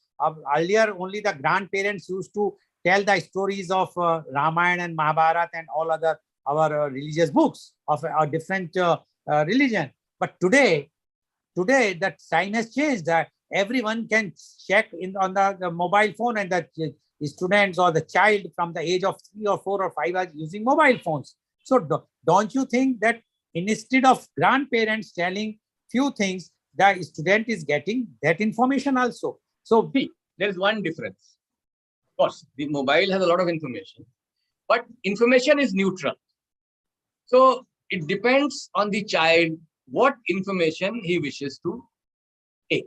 Earlier, only the grandparents used to tell the stories of Ramayana and Mahabharata and all other our religious books of a different religion. But today that sign has changed. Everyone can check in on the mobile phone, and the students or the child from the age of 3 or 4 or 5 are using mobile phones. So don't you think that instead of grandparents telling few things, the student is getting that information also? So See, there is one difference. Of course, the mobile has a lot of information, but information is neutral. So it depends on the child what information he wishes to take.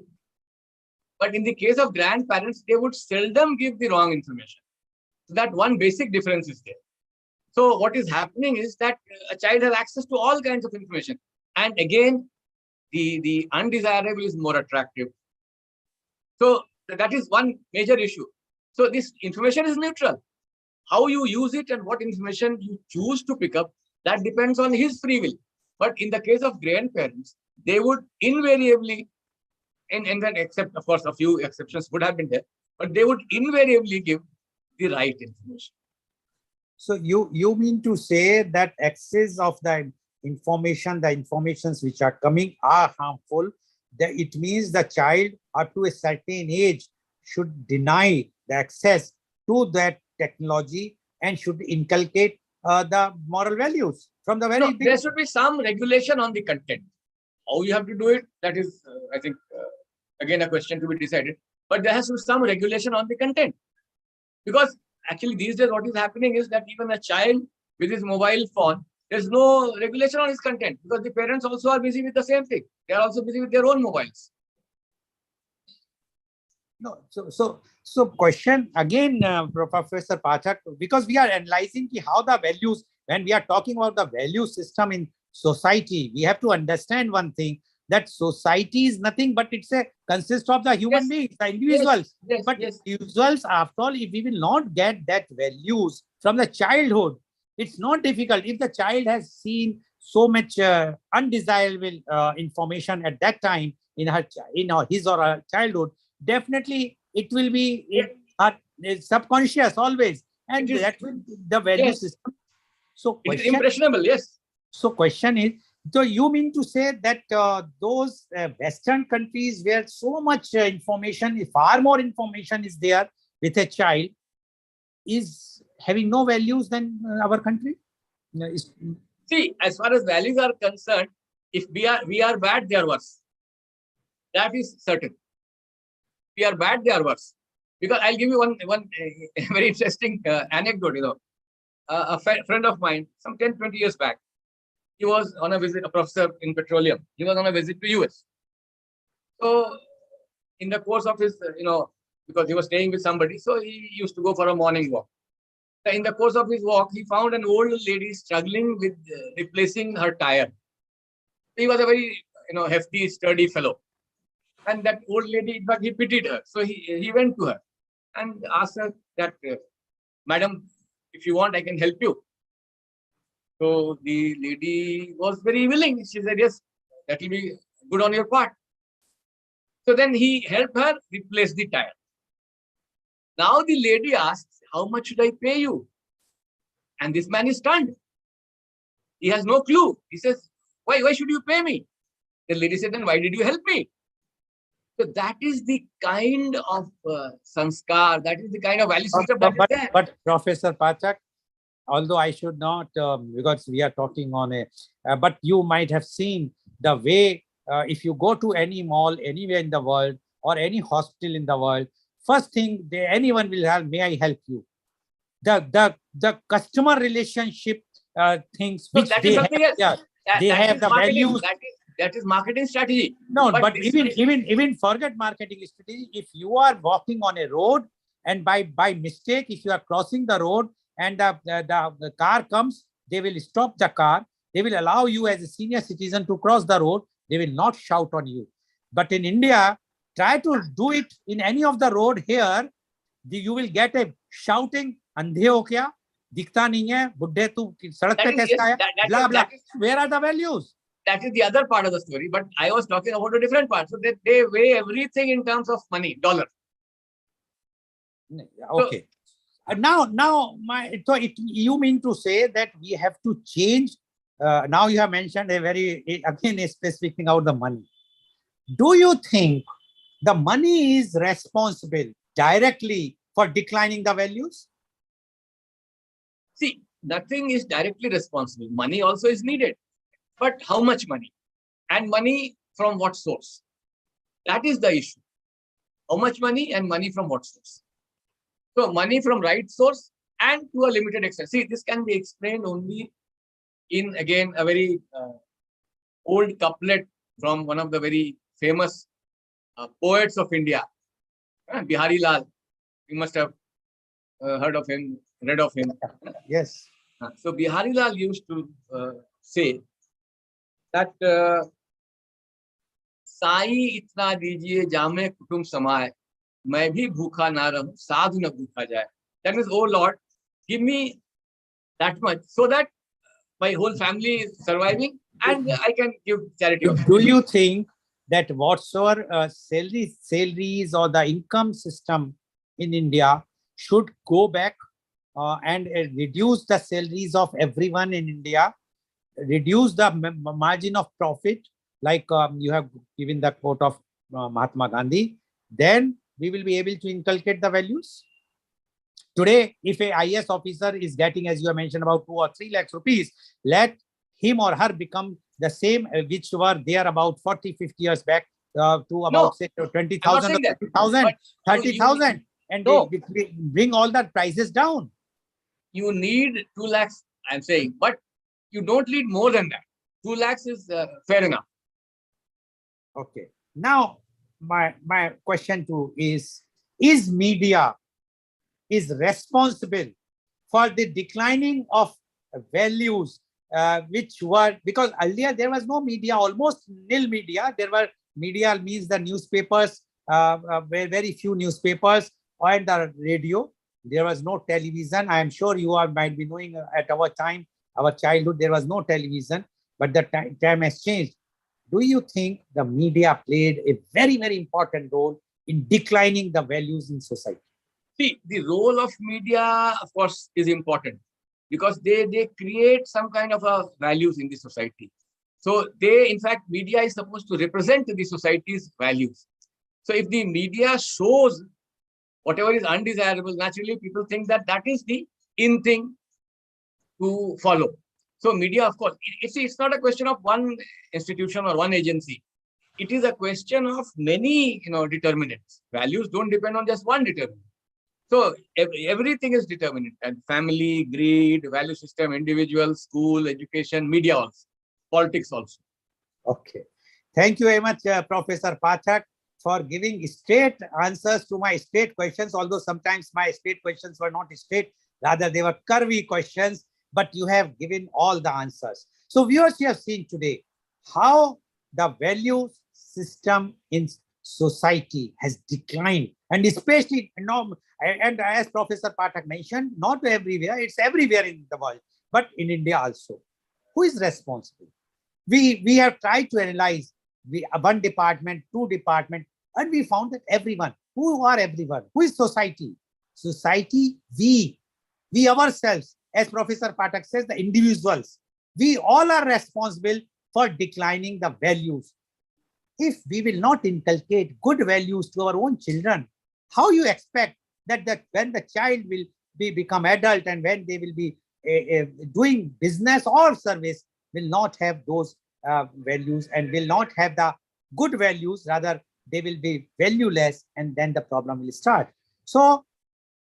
But in the case of grandparents, they would seldom give the wrong information. So that one basic difference is there. So what is happening is that a child has access to all kinds of information. And again, the undesirable is more attractive. So that is one major issue. So this information is neutral. How you use it and what information you choose to pick up, that depends on his free will. But in the case of grandparents, they would invariably, and then except, of course, a few exceptions would have been there, but they would invariably give the right information. So you mean to say that excess of the informations which are coming are harmful? That it means the child up to a certain age should deny the access to that technology and should inculcate the moral values from the very No, beginning. there should be some regulation on the content. How you have to do it, that is, I think, again, a question to be decided. But there has to be some regulation on the content. Because actually, these days, what is happening is that even a child with his mobile phone, there's no regulation on his content because the parents also are busy with the same thing. They are also busy with their own mobiles. No, so question again, Professor Pathak, because we are analyzing how the values, when we are talking about the value system in society, we have to understand one thing, that society is nothing but it's a consists of the human beings, the individuals. But individuals, after all, if we will not get that values from the childhood, it's not difficult. If the child has seen so much undesirable information at that time in his or her childhood, definitely it will be subconscious always, and that will the value system. So it is impressionable. Yes. So question is, so you mean to say that those Western countries where so much information, far more information is there with a child, is having no values than our country? See, as far as values are concerned, if we are bad, they are worse. That is certain. We are bad, they are worse. Because I'll give you one very interesting anecdote. You know, a friend of mine, some 10, 20 years back, he was on a visit, a professor in petroleum. He was on a visit to US. So in the course of his, because he was staying with somebody, so he used to go for a morning walk. So in the course of his walk, he found an old lady struggling with replacing her tire. He was a very, hefty, sturdy fellow. And that old lady, in fact, he pitied her. So he went to her and asked her that, Madam, if you want, I can help you. So the lady was very willing. She said, yes, that will be good on your part. So then he helped her replace the tire. Now the lady asks, how much should I pay you? And this man is stunned. He has no clue. He says, why should you pay me? The lady said, then why did you help me? So that is the kind of sanskar, that is the kind of value system that is there. But Professor Pathak, although I should not, because we are talking on but you might have seen the way, if you go to any mall anywhere in the world or any hospital in the world, first thing anyone will have, may I help you? The customer relationship things so which that they is have, something else. yeah, they have the marketing. values. That is marketing strategy. No, but even forget marketing strategy. If you are walking on a road and by mistake, if you are crossing the road and the car comes, they will stop the car. They will allow you as a senior citizen to cross the road. They will not shout on you. But in India, try to do it in any of the road here, you will get a shouting, अंधे हो क्या, दिखता नहीं है, बुड्ढे तू सड़क पे कैसे आया, blah blah. Where are the values? That is the other part of the story, but I was talking about a different part. So they weigh everything in terms of money, dollar. Okay. So, you mean to say that we have to change? Now you have mentioned a specific thing about the money. Do you think the money is responsible directly for declining the values? See, nothing is directly responsible. Money also is needed. But how much money? And money from what source? That is the issue. How much money and money from what source? So money from right source and to a limited extent. See, this can be explained only in, again, a very old couplet from one of the very famous poets of India, Bihari Lal. You must have heard of him, read of him. Yes. So Bihari Lal used to say that Sai इतना दीजिए जामे कुटुंब समाए, मैं भी भूखा ना रहूं, साधु न भूखा जाए. That means, oh Lord, give me that much so that my whole family is surviving and I can give charity. Do you think that whatsoever salaries or the income system in India should go back and reduce the salaries of everyone in India, reduce the margin of profit, like you have given the quote of Mahatma Gandhi, then we will be able to inculcate the values? Today, if a IS officer is getting, as you have mentioned, about 2 or 3 lakhs rupees, let him or her become the same which were there about 40, 50 years back to about, say, 20,000, 30,000, and bring all the prices down. You need 2 lakhs, I'm saying, but you don't need more than that. 2 lakhs is fair enough. Okay. Now, my question too is media is responsible for the declining of values which were, because earlier there was no media, almost nil media. There were media means the newspapers, very few newspapers, and the radio. There was no television. I am sure you might be knowing at our time, our childhood, there was no television, but the time has changed. Do you think the media played a very, very important role in declining the values in society? See, the role of media, of course, is important because they create some kind of values in the society. So in fact, media is supposed to represent the society's values. So if the media shows whatever is undesirable, naturally people think that that is the in thing to follow. So media, of course, it's not a question of one institution or one agency. It is a question of many, determinants. Values don't depend on just one determinant. So everything is determinant, and family, greed, value system, individual, school, education, media also, politics also. Okay. Thank you very much, Professor Pathak, for giving straight answers to my straight questions, although sometimes my straight questions were not straight, rather they were curvy questions, but you have given all the answers. So viewers, you have seen today how the value system in society has declined, and especially, and as Professor Pathak mentioned, not everywhere, it's everywhere in the world, but in India also. Who is responsible? We have tried to analyze one department, 2 departments, and we found that everyone. Who are everyone? Who is society? Society, we ourselves, as Professor Pathak says, the individuals, we all are responsible for declining the values. If we will not inculcate good values to our own children, how you expect that when the child will become adult and when they will be doing business or service, will not have those values and will not have the good values, rather they will be valueless, and then the problem will start. So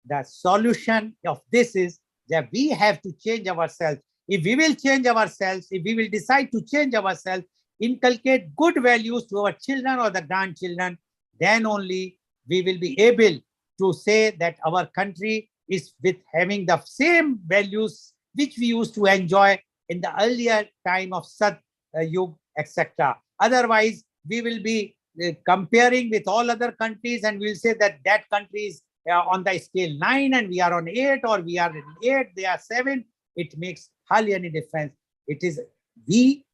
the solution of this is that we have to change ourselves. If we will change ourselves, if we will decide to change ourselves, inculcate good values to our children or the grandchildren, then only we will be able to say that our country is with having the same values which we used to enjoy in the earlier time of Sat Yug, etc. Otherwise, we will be comparing with all other countries, and we'll say that that country is on the scale 9 and we are on 8, or we are in 8, they are 7, it makes hardly any difference. It is we,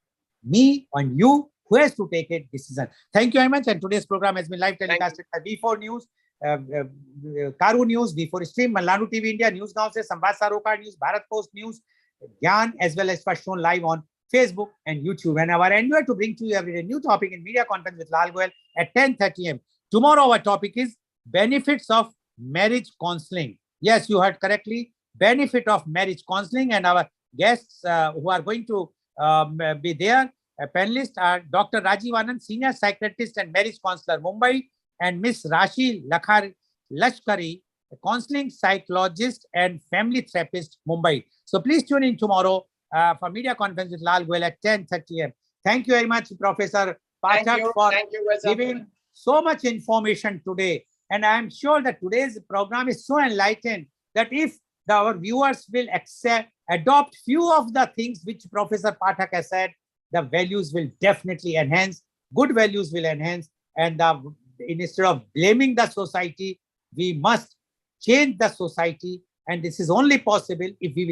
me, and you who has to take a decision. Thank you very much. And today's program has been live telecasted by V4 News, Karu News, V4 Stream, Malanu TV India, News Now se Samvad Sarokar News, Bharat Post News, Gyan, as well as first shown live on Facebook and YouTube. And our endeavor to bring to you every day new topic in media conference with Lal Goel at 10:30 a.m. Tomorrow our topic is benefits of marriage counseling. Yes, you heard correctly. Benefit of marriage counseling, and our guests who are going to be there, panelists are Dr. Rajiv Anand, Senior Psychiatrist and Marriage Counselor, Mumbai, and Miss Rashi Lashkari, a counseling psychologist and family therapist, Mumbai. So please tune in tomorrow for media conference with Lal Goel at 10:30 a.m. Thank you very much, Professor Pathak, for giving so much information today. And I am sure that today's program is so enlightened that if our viewers will adopt few of the things which Professor Pathak has said, the values will definitely enhance, good values will enhance, and instead of blaming the society, we must change the society. And this is only possible if we will